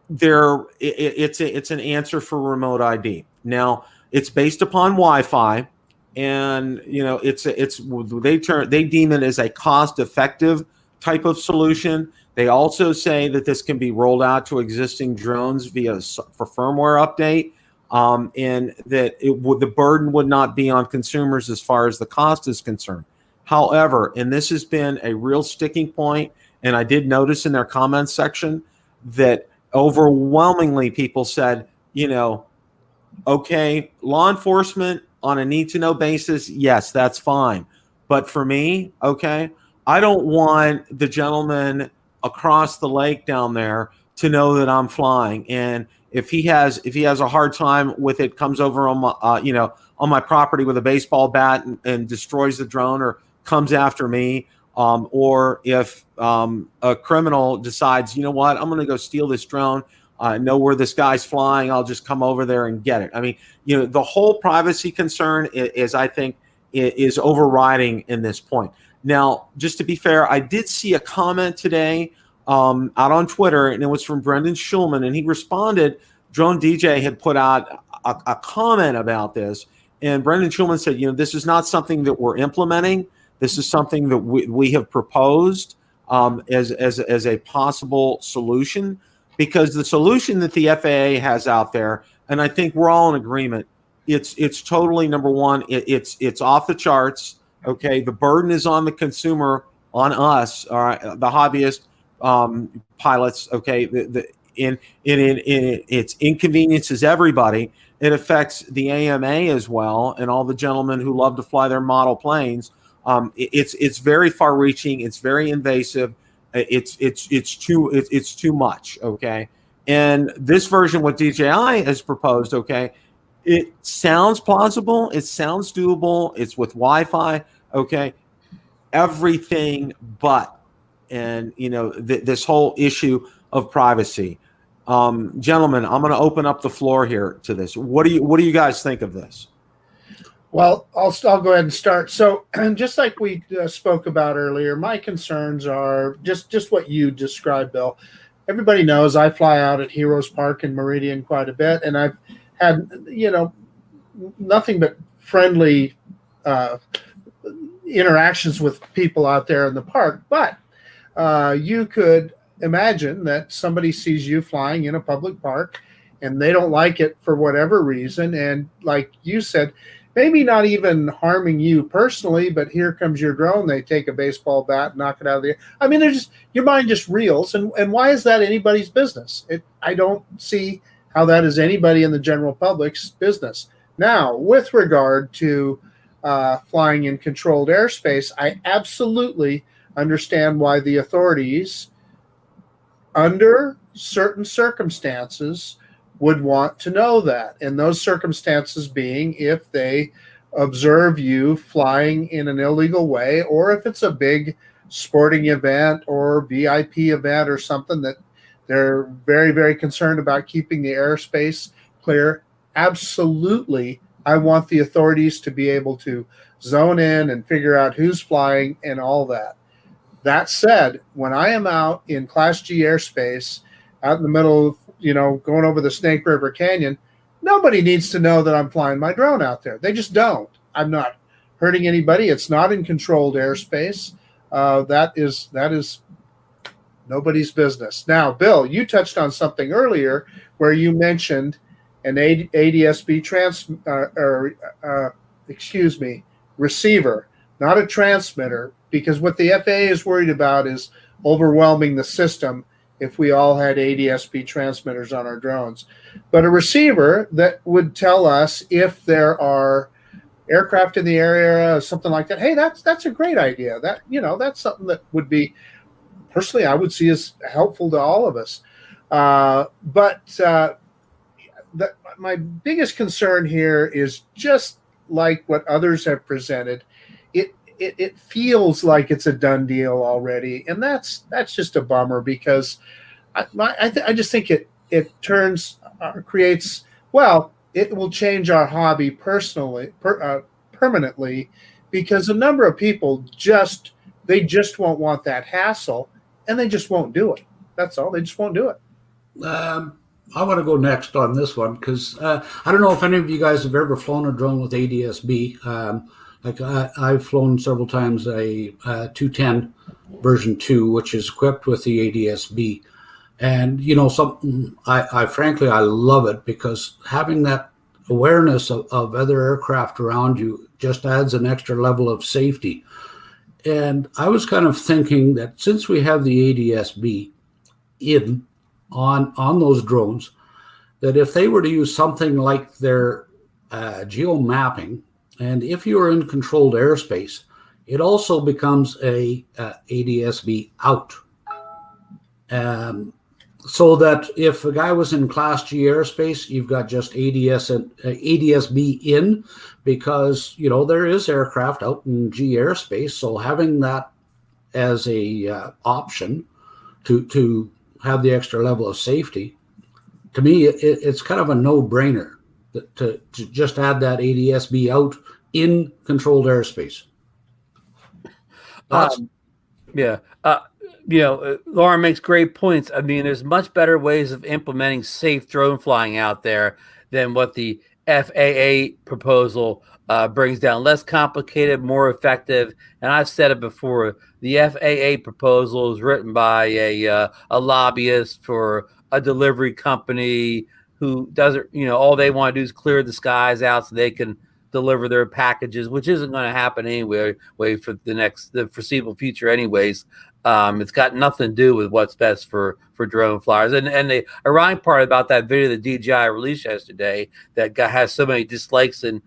it's an answer for remote ID. Now, it's based upon Wi-Fi, and you know they deem it as a cost-effective type of solution. They also say that this can be rolled out to existing drones for firmware update. And that the burden would not be on consumers as far as the cost is concerned. However, and this has been a real sticking point, and I did notice in their comments section that overwhelmingly people said, you know, okay, law enforcement on a need-to-know basis, yes, that's fine. But for me, okay, I don't want the gentleman across the lake down there to know that I'm flying. And if he has a hard time with it, comes over on my on my property with a baseball bat and destroys the drone, or comes after me, or if a criminal decides, you know what, I'm going to go steal this drone. I know where this guy's flying. I'll just come over there and get it. I mean, the whole privacy concern is I think, is overriding in this point. Now, just to be fair, I did see a comment today out on Twitter, and it was from Brendan Schulman, and he responded. Drone DJ had put out a comment about this, and Brendan Schulman said, this is not something that we're implementing. This is something that we have proposed as a possible solution, because the solution that the FAA has out there, and I think we're all in agreement, it's totally, number one, it's off the charts. Okay, the burden is on the consumer, on us, all right, the hobbyist pilots. Okay, it inconveniences everybody. It affects the AMA as well, and all the gentlemen who love to fly their model planes. It's very far-reaching. It's very invasive. It's too much. Okay, and this version, what DJI has proposed, okay, it sounds plausible. It sounds doable. It's with Wi-Fi. Okay, everything but, and this whole issue of privacy. Gentlemen, I'm going to open up the floor here to this. What do you guys think of this? Well, I'll go ahead and start. So, just like we spoke about earlier, my concerns are just what you described, Bill. Everybody knows I fly out at Heroes Park in Meridian quite a bit, and I've had nothing but friendly interactions with people out there in the park. But you could imagine that somebody sees you flying in a public park and they don't like it for whatever reason, and like you said, maybe not even harming you personally, but here comes your drone. They take a baseball bat, knock it out of the air. I mean, your mind just reels. And why is that anybody's business? I don't see how that is anybody in the general public's business. Now, with regard to flying in controlled airspace, I absolutely understand why the authorities, under certain circumstances, would want to know that. And those circumstances being if they observe you flying in an illegal way, or if it's a big sporting event or VIP event or something that they're very, very concerned about keeping the airspace clear. Absolutely, I want the authorities to be able to zone in and figure out who's flying and all that. That said, when I am out in Class G airspace, out in the middle of, going over the Snake River Canyon, nobody needs to know that I'm flying my drone out there. They just don't. I'm not hurting anybody. It's not in controlled airspace. That is nobody's business. Now, Bill, you touched on something earlier where you mentioned an ADSB receiver, not a transmitter, because what the FAA is worried about is overwhelming the system if we all had ADSB transmitters on our drones. But a receiver that would tell us if there are aircraft in the area, something like that. Hey, that's a great idea. That's something that would be, personally, I would see as helpful to all of us. My biggest concern here is just like what others have presented. It feels like it's a done deal already, and that's just a bummer, because I just think it creates, well, it will change our hobby permanently, because a number of people just won't want that hassle, and they just won't do it. That's all. They just won't do it. I want to go next on this one, because I don't know if any of you guys have ever flown a drone with ADSB. I've flown several times a 210 version 2, which is equipped with the ADSB. And, I frankly love it, because having that awareness of other aircraft around you just adds an extra level of safety. And I was kind of thinking that since we have the ADSB on those drones, that if they were to use something like their geo mapping, and if you're in controlled airspace, it also becomes a ADSB out. so that if a guy was in Class G airspace, you've got just ADS and ADS-B in, because there is aircraft out in G airspace. So having that as a option to have the extra level of safety, to me, it's kind of a no-brainer to just add that ADS-B out in controlled airspace. Yeah. Lauren makes great points. I mean, there's much better ways of implementing safe drone flying out there than what the FAA proposal brings down. Less complicated, more effective. And I've said it before, the FAA proposal is written by a lobbyist for a delivery company who doesn't, all they want to do is clear the skies out so they can deliver their packages, which isn't going to happen anyway for the foreseeable future anyways. It's got nothing to do with what's best for drone flyers. And the ironic part about that video that DJI released yesterday that has so many dislikes and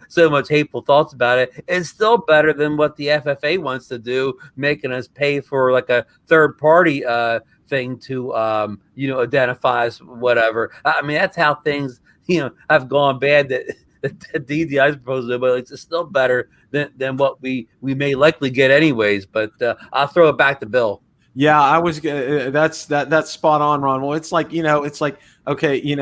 so much hateful thoughts about it, it's still better than what the FFA wants to do, making us pay for like a third party thing to identify as whatever. I mean, that's how things have gone bad. That the DJI's proposal, but it's still better than what we may likely get anyways. But I'll throw it back to Bill. Yeah, I was. That's spot on, Ron. Well, it's like okay,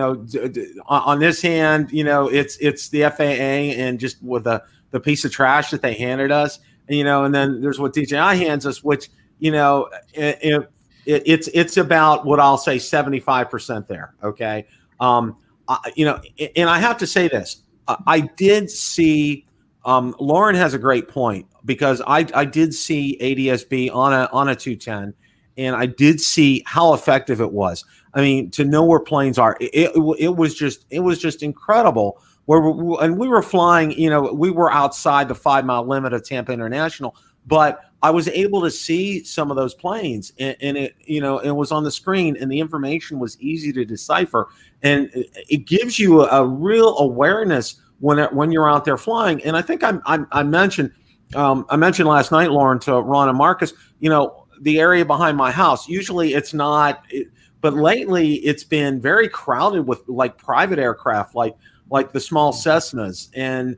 on this hand, it's the FAA and just with the piece of trash that they handed us, and then there's what DJI hands us, which it's about what I'll say 75% there. Okay, and I have to say this. I did see. Lauren has a great point, because I did see ADS-B on a 210, and I did see how effective it was. I mean, to know where planes are, it was just incredible. And we were flying, we were outside the 5-mile limit of Tampa International, but I was able to see some of those planes, and it was on the screen, and the information was easy to decipher, and it gives you a real awareness when you're out there flying. And I think I mentioned last night, Lauren, to Ron and Marcus, the area behind my house, usually it's not, but lately it's been very crowded with like private aircraft, like the small Cessnas, and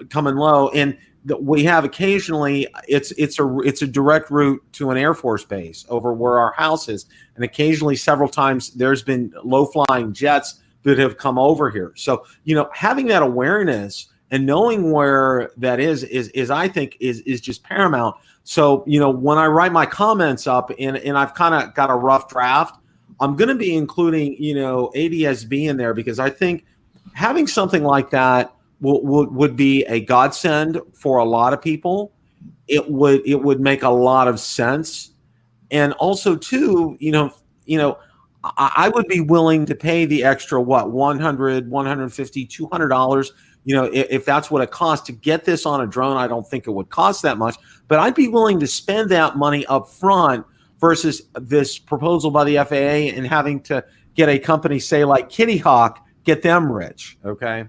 coming low. And we have occasionally, it's a direct route to an Air Force base over where our house is. And occasionally, several times, there's been low flying jets that have come over here. So, having that awareness and knowing where that is I think is just paramount. So, when I write my comments up and I've kind of got a rough draft, I'm going to be including, ADS-B in there, because I think having something like that would be a godsend for a lot of people. It would make a lot of sense. And also too, I would be willing to pay the extra, $100, $150, $200, if that's what it costs to get this on a drone. I don't think it would cost that much, but I'd be willing to spend that money up front versus this proposal by the FAA and having to get a company, say like Kitty Hawk, get them rich. Okay.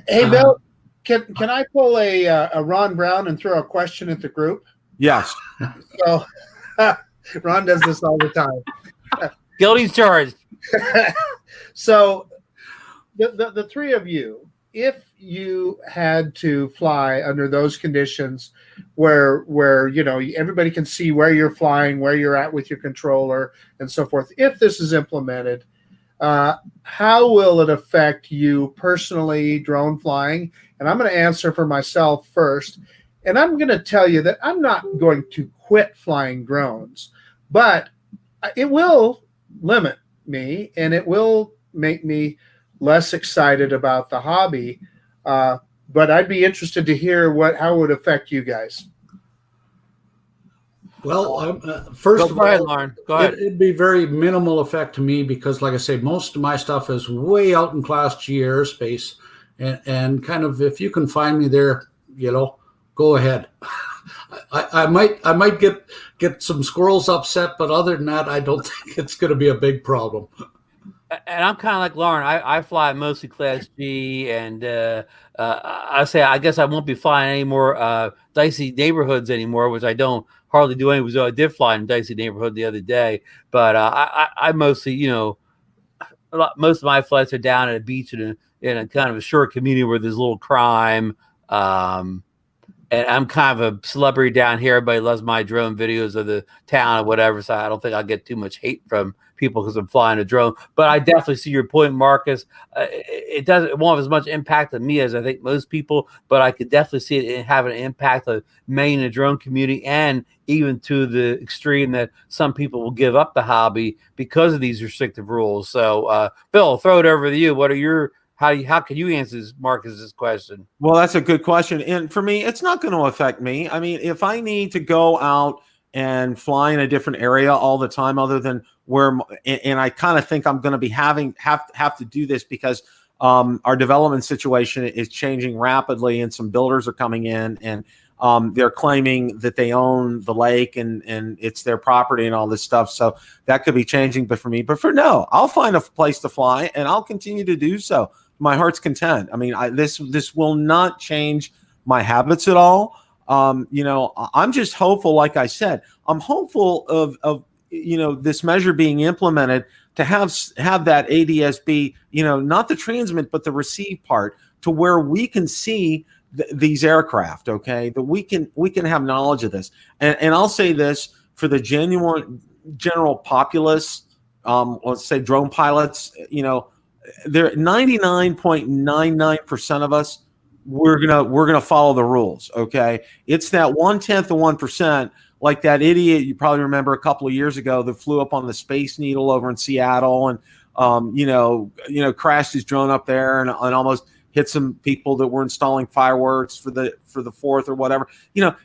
Hey, Bill, can I pull a Ron Brown and throw a question at the group? Yes. So Ron does this all the time. Guilty charged. So the three of you, if you had to fly under those conditions where everybody can see where you're flying, where you're at with your controller and so forth, if this is implemented, how will it affect you personally, drone flying? And I'm going to answer for myself first. And I'm going to tell you that I'm not going to quit flying drones, but it will limit me, and it will make me less excited about the hobby. But I'd be interested to hear how it would affect you guys. Well, first of all, Lauren. Go ahead. It'd be very minimal effect to me, because, like I say, most of my stuff is way out in Class G airspace, and kind of, if you can find me there, go ahead. I might get some squirrels upset, but other than that, I don't think it's going to be a big problem. And I'm kind of like Lauren. I fly mostly Class G, and I guess I won't be flying any more dicey neighborhoods anymore, which I don't hardly do anything. So I did fly in a dicey neighborhood the other day, but I mostly, most of my flights are down at a beach in a kind of a short community where there's a little crime. And I'm kind of a celebrity down here. Everybody loves my drone videos of the town or whatever. So I don't think I'll get too much hate from people because I'm flying a drone. But I definitely see your point, Marcus. It won't have as much impact on me as I think most people, but I could definitely see it having an impact on many in the drone community, and even to the extreme that some people will give up the hobby because of these restrictive rules. So, Bill, I'll throw it over to you. What are your how can you answer Marcus's question? Well, that's a good question. And for me, it's not going to affect me. I mean, if I need to go out and fly in a different area all the time, other than where, and I kind of think I'm going to be have to do this because our development situation is changing rapidly, and some builders are coming in, and they're claiming that they own the lake and it's their property and all this stuff. So that could be changing. But for now, I'll find a place to fly, and I'll continue to do so. My heart's content. I mean, this will not change my habits at all. I'm just hopeful. Like I said, I'm hopeful of this measure being implemented to have that ADS-B, not the transmit, but the receive part, to where we can see these aircraft. Okay, that we can have knowledge of this. And I'll say this for the general populace, let's say drone pilots, they're 99.99% of us, we're gonna follow the rules. Okay, it's that 1/10 of 1%, like that idiot you probably remember a couple of years ago that flew up on the Space Needle over in Seattle and crashed his drone up there and almost hit some people that were installing fireworks for the 4th or whatever.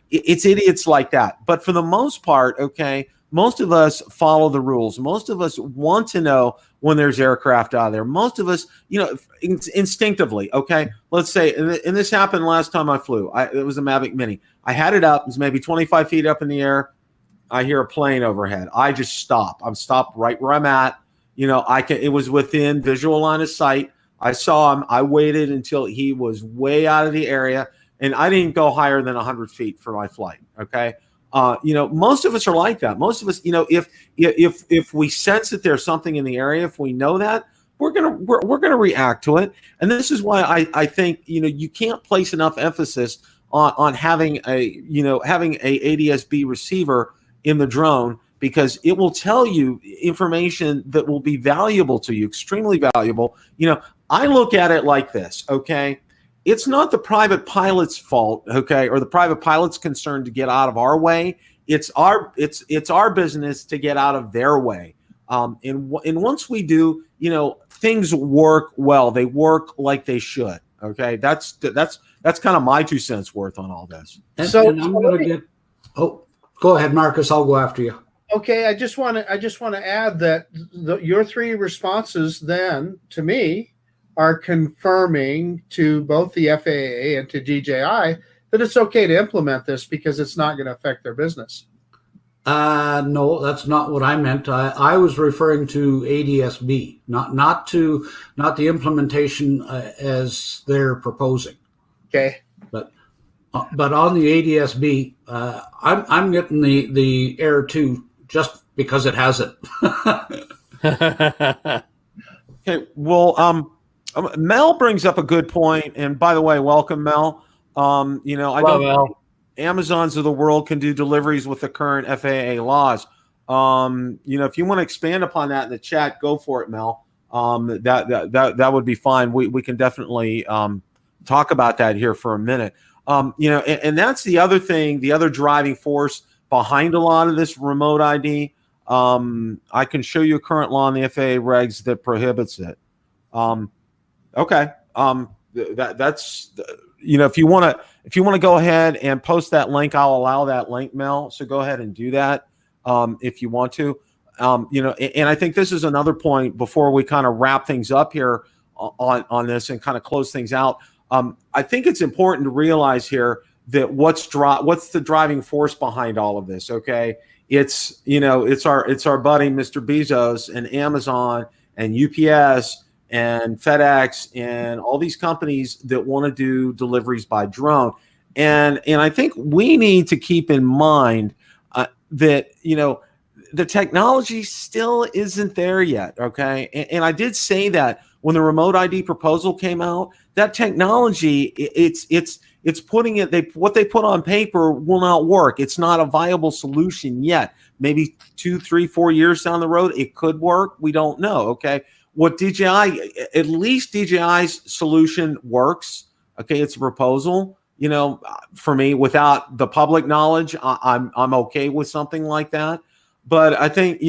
It's idiots like that. But for the most part, okay, most of us follow the rules. Most of us want to know when there's aircraft out there. Most of us, instinctively, okay? Let's say, and this happened last time I flew. It was a Mavic Mini. I had it up. It was maybe 25 feet up in the air. I hear a plane overhead. I just stop. I'm stopped right where I'm at. It was within visual line of sight. I saw him. I waited until he was way out of the area, and I didn't go higher than 100 feet for my flight, okay? Most of us are like that. Most of us, if we sense that there's something in the area, if we know that, we're gonna react to it. And this is why I think you can't place enough emphasis on having a ADS-B receiver in the drone, because it will tell you information that will be valuable to you, extremely valuable. I look at it like this, okay? It's not the private pilot's fault, okay, or the private pilot's concern to get out of our way. It's our business to get out of their way. And once we do, things work well. They work like they should. Okay, that's kind of my 2 cents worth on all this. And I'm going to get. Oh, go ahead, Marcus. I'll go after you. Okay, I just want to add that your 3 responses then to me are confirming to both the FAA and to DJI that it's okay to implement this because it's not going to affect their business. No, that's not what I meant. I was referring to ADS-B, not the implementation as they're proposing. Okay, but on the ADS-B, I'm getting the Air 2 just because it has it. Okay, well, Mel brings up a good point, and by the way, welcome, Mel. I don't know. Amazons of the world can do deliveries with the current FAA laws. If you want to expand upon that in the chat, go for it, Mel. That would be fine. We can definitely talk about that here for a minute. And that's the other thing, the other driving force behind a lot of this remote ID. I can show you a current law in the FAA regs that prohibits it. Okay. That's if you want to go ahead and post that link, I'll allow that link, Mel. So go ahead and do that if you want to. And I think this is another point before we kind of wrap things up here on this and kind of close things out. I think it's important to realize here that what's the driving force behind all of this. Okay, it's our buddy Mr. Bezos and Amazon and UPS and FedEx and all these companies that want to do deliveries by drone. And I think we need to keep in mind, that, the technology still isn't there yet. Okay. And I did say that when the remote ID proposal came out, that technology, it's putting it, what they put on paper will not work. It's not a viable solution yet. Maybe 2, 3, 4 years down the road, it could work. We don't know. Okay. What DJI, at least DJI's solution works. Okay. It's a proposal. For me, without the public knowledge, I'm okay with something like that. But I think,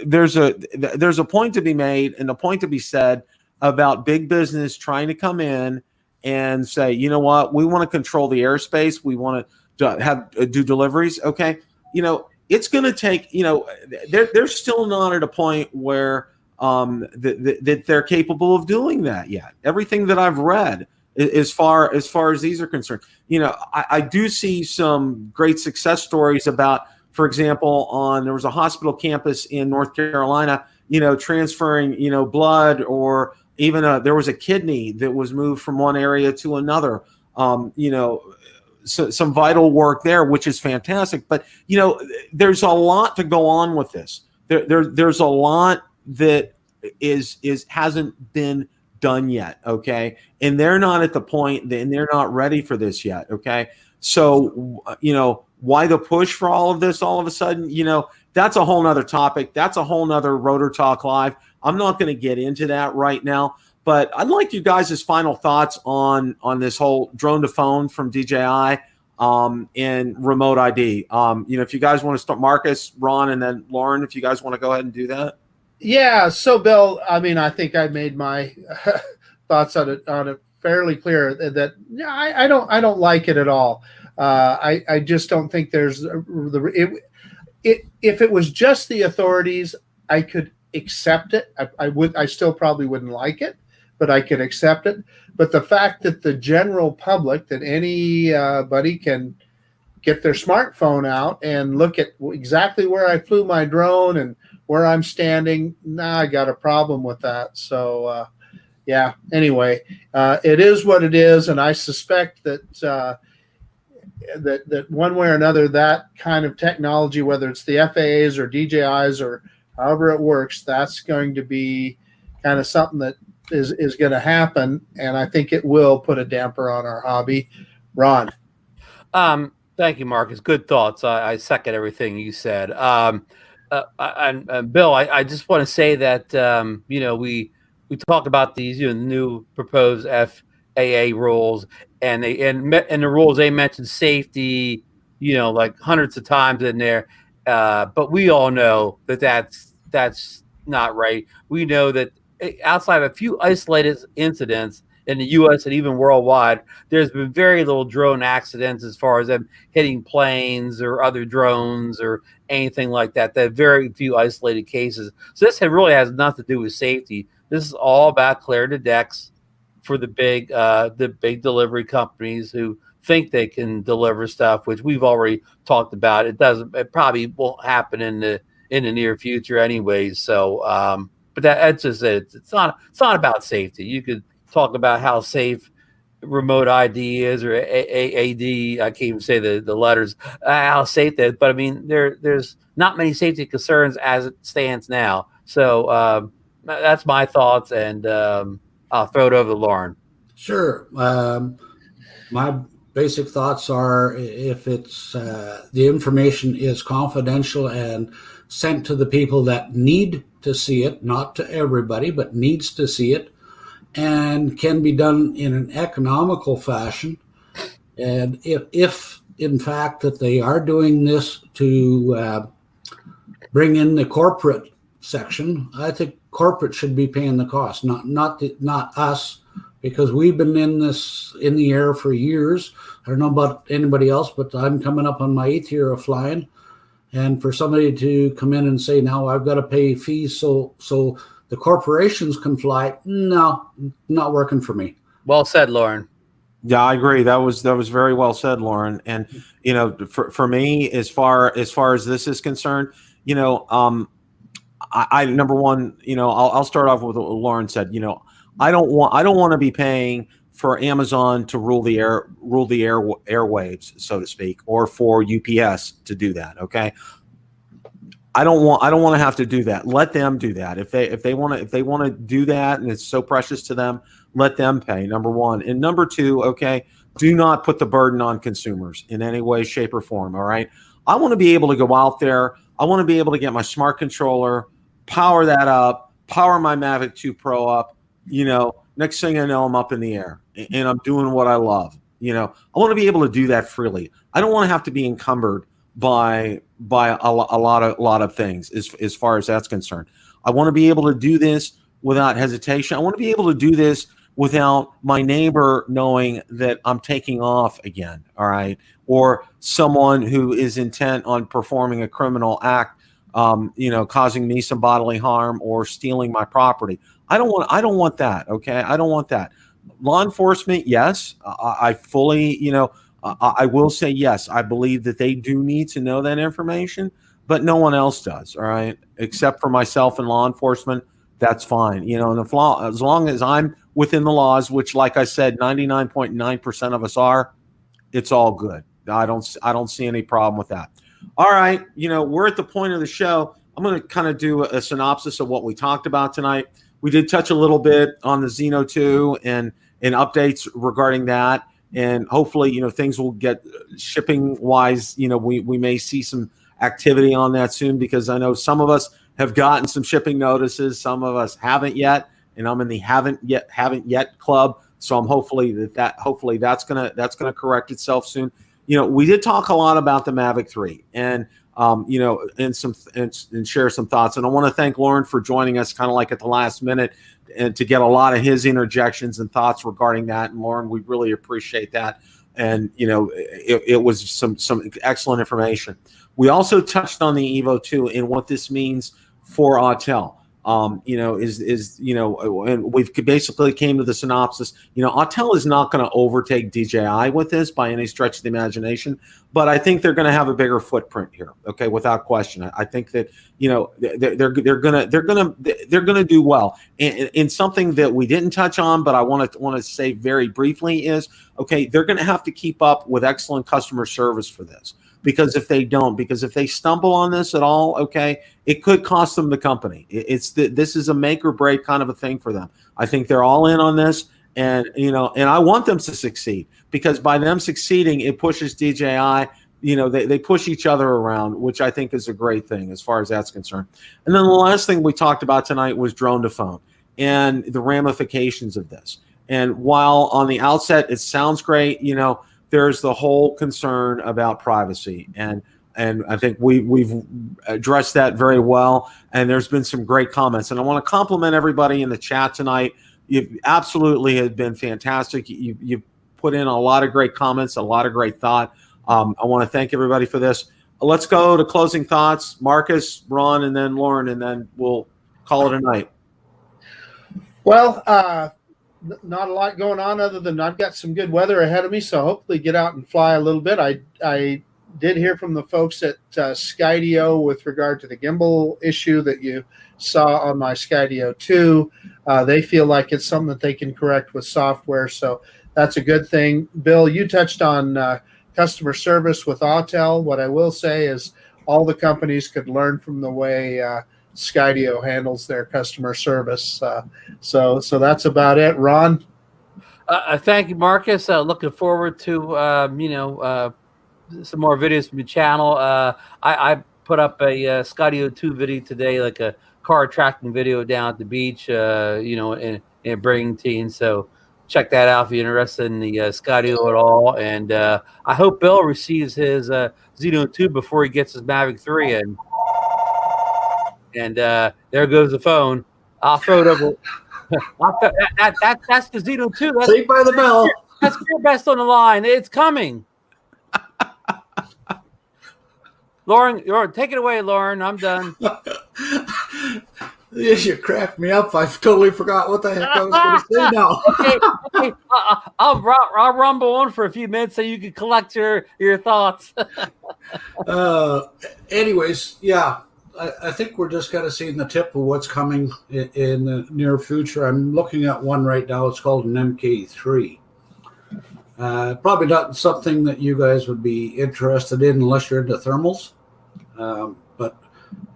there's a point to be made and a point to be said about big business trying to come in and say, you know what, we want to control the airspace. We want to do deliveries. Okay. It's going to take, they're still not at a point where that they're capable of doing that yet. Everything that I've read, as far as these are concerned, I do see some great success stories about, for example, there was a hospital campus in North Carolina, transferring, blood, or even there was a kidney that was moved from one area to another. So some vital work there, which is fantastic. But there's a lot to go on with this. There's a lot that hasn't been done yet. Okay, and they're not at the point, and they're not ready for this yet. Okay, so why the push for all of this all of a sudden? That's a whole nother topic. That's a whole nother Rotor Talk Live. I'm not going to get into that right now, but I'd like you guys' final thoughts on this whole drone to phone from DJI and remote ID. If you guys want to start, Marcus, Ron, and then Lauren, if you guys want to go ahead and do that. Yeah. So, Bill, I think I made my thoughts on it fairly clear that I don't like it at all. I just don't think there's if it was just the authorities, I could accept it. I still probably wouldn't like it, but I could accept it. But the fact that the general public, that anybody can get their smartphone out and look at exactly where I flew my drone and where I'm standing, I got a problem with that. So, yeah, anyway, it is what it is. And I suspect that that one way or another, that kind of technology, whether it's the FAAs or DJIs or however it works, that's going to be kind of something that is going to happen. And I think it will put a damper on our hobby. Ron. Thank you, Marcus. Good thoughts. I second everything you said. And Bill, I just want to say that we talked about these new proposed FAA rules, and the rules they mentioned safety, like hundreds of times in there. But we all know that that's not right. We know that outside of a few isolated incidents in the U.S. and even worldwide, there's been very little drone accidents as far as them hitting planes or other drones or anything like that. There are very few isolated cases. So this really has nothing to do with safety. This is all about clear the decks for the big delivery companies who think they can deliver stuff, which we've already talked about. It probably won't happen in the near future anyways. So, but that's just it. It's not about safety. You could talk about how safe remote ID is, or AAD. I can't even say the letters. How safe that, but I mean, there's not many safety concerns as it stands now. So that's my thoughts, and I'll throw it over to Lauren. Sure. My basic thoughts are, if it's the information is confidential and sent to the people that need to see it, not to everybody, but needs to see it, and can be done in an economical fashion. And if in fact that they are doing this to bring in the corporate section, I think corporate should be paying the cost, not us, because we've been in the air for years. I don't know about anybody else, but I'm coming up on my 8th year of flying. And for somebody to come in and say, now I've got to pay fees so the corporations can fly, no, not working for me. Well said, Lauren. Yeah, I agree. That was very well said, Lauren. And for me, as far as this is concerned, I number one, I'll start off with what Lauren said. I don't want to be paying for Amazon to rule the airwaves, so to speak, or for UPS to do that. Okay. I don't want to have to do that. Let them do that. If they want to do that, and it's so precious to them, let them pay. Number one. And number two, okay, do not put the burden on consumers in any way, shape, or form. All right. I want to be able to go out there. I want to be able to get my smart controller, power that up, power my Mavic 2 Pro up. Next thing I know, I'm up in the air and I'm doing what I love. I want to be able to do that freely. I don't want to have to be encumbered by a lot of things as far as that's concerned. I want to be able to do this without hesitation. I want to be able to do this without my neighbor knowing that I'm taking off again, all right? Or someone who is intent on performing a criminal act, causing me some bodily harm or stealing my property. I don't want that, okay? I don't want that. Law enforcement, yes, I fully, I will say yes. I believe that they do need to know that information, but no one else does. All right, except for myself and law enforcement. That's fine. And as long as I'm within the laws, which, like I said, 99.9% of us are, it's all good. I don't see any problem with that. All right, we're at the point of the show. I'm going to kind of do a synopsis of what we talked about tonight. We did touch a little bit on the Zino 2 and updates regarding that. And hopefully, things will get shipping wise. We may see some activity on that soon, because I know some of us have gotten some shipping notices. Some of us haven't yet. And I'm in the haven't yet club. So I'm hopefully that's gonna correct itself soon. We did talk a lot about the Mavic 3 and and share some thoughts. And I want to thank Lauren for joining us kind of like at the last minute, and to get a lot of his interjections and thoughts regarding that. And Lauren, we really appreciate that. And, it was some excellent information. We also touched on the Evo 2 and what this means for Autel. And we've basically came to the synopsis. Autel is not going to overtake DJI with this by any stretch of the imagination, but I think they're going to have a bigger footprint here. Okay, without question. I think that they're gonna do well. And something that we didn't touch on, but I want to say very briefly is, okay, they're going to have to keep up with excellent customer service for this. Because if they stumble on this at all, okay, it could cost them the company. This is a make or break kind of a thing for them. I think they're all in on this, and I want them to succeed, because by them succeeding, it pushes DJI. They push each other around, which I think is a great thing as far as that's concerned. And then the last thing we talked about tonight was Drone To Phone and the ramifications of this. And while on the outset it sounds great, there's the whole concern about privacy, and I think we've addressed that very well. And there's been some great comments, and I want to compliment everybody in the chat tonight. You absolutely have been fantastic. You put in a lot of great comments, a lot of great thought. I want to thank everybody for this. Let's go to closing thoughts. Marcus, Ron, and then Lauren, and then we'll call it a night. Well, not a lot going on other than I've got some good weather ahead of me, so hopefully get out and fly a little bit. I did hear from the folks at Skydio with regard to the gimbal issue that you saw on my Skydio 2. They feel like it's something that they can correct with software, so that's a good thing. Bill, you touched on customer service with Autel. What I will say is all the companies could learn from the way Skydio handles their customer service. So that's about it. Ron? Thank you, Marcus. Looking forward to some more videos from your channel. I put up a Skydio 2 video today, like a car tracking video down at the beach, in Brigantine. So check that out if you're interested in the Skydio at all. And I hope Bill receives his Zino 2 before he gets his Mavic 3 in. And there goes the phone. I'll throw it over. That's the Zino 2. That's Saved by the bell. That's Gearbest on the line. It's coming. Lauren, take it away, Lauren. I'm done. You cracked me up. I totally forgot what the heck I was going to say now. Okay. I'll rumble on for a few minutes so you can collect your thoughts. Anyways, yeah. I think we're just kind of seeing the tip of what's coming in the near future. I'm looking at one right now. It's called an MK3. Probably not something that you guys would be interested in unless you're into thermals. But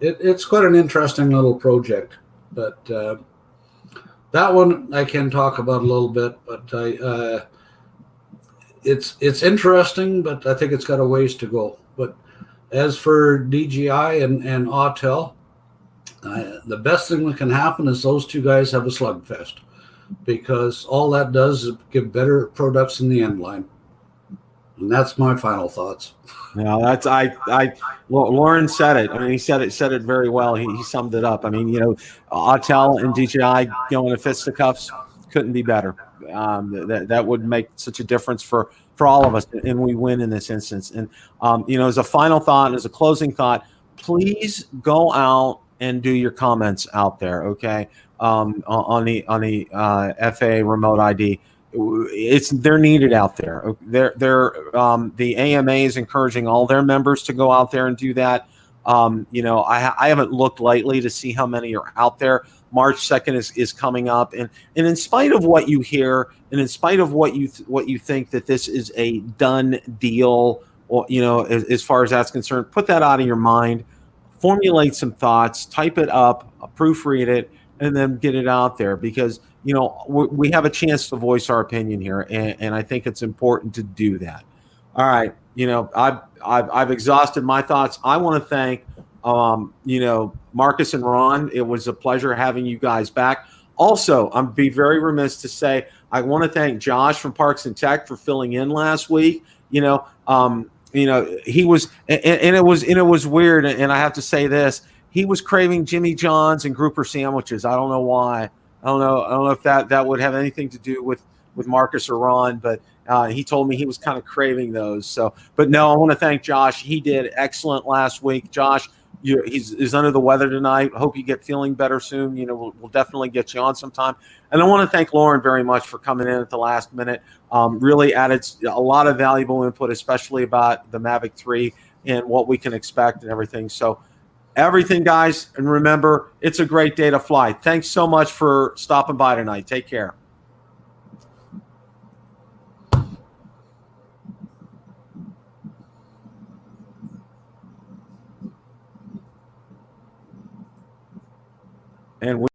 it's quite an interesting little project. But that one I can talk about a little bit. But it's interesting, but I think it's got a ways to go. But as for DJI and Autel, the best thing that can happen is those two guys have a slugfest, because all that does is give better products in the end line. And that's my final thoughts. No, that's well, Lauren said it. I mean, he said it very well. He summed it up. I mean, Autel and DJI going to fisticuffs couldn't be better. That would make such a difference for all of us, and we win in this instance. And as a final thought, and as a closing thought, please go out and do your comments out there, okay? On the FAA remote ID. They're needed out there. The AMA is encouraging all their members to go out there and do that. I haven't looked lately to see how many are out there. March 2nd is coming up, and in spite of what you hear, and in spite of what you think that this is a done deal, or as far as that's concerned, put that out of your mind. Formulate some thoughts, type it up, proofread it, and then get it out there, because we have a chance to voice our opinion here, and I think it's important to do that. All right, I've exhausted my thoughts. I want to thank Marcus and Ron. It was a pleasure having you guys back. Also, I'm be very remiss to say I want to thank Josh from Parks and Tech for filling in last week. He was, and it was weird, and I have to say this. He was craving Jimmy John's and grouper sandwiches. I don't know why. I don't know if that would have anything to do with Marcus or Ron, but he told me he was kind of craving those. So, but no, I want to thank Josh. He did excellent last week. Josh, he's under the weather tonight. Hope you get feeling better soon. We'll definitely get you on sometime. And I want to thank Lauren very much for coming in at the last minute. Really added a lot of valuable input, especially about the Mavic 3 and what we can expect and everything. So everything, guys, and remember, it's a great day to fly. Thanks so much for stopping by tonight. Take care. And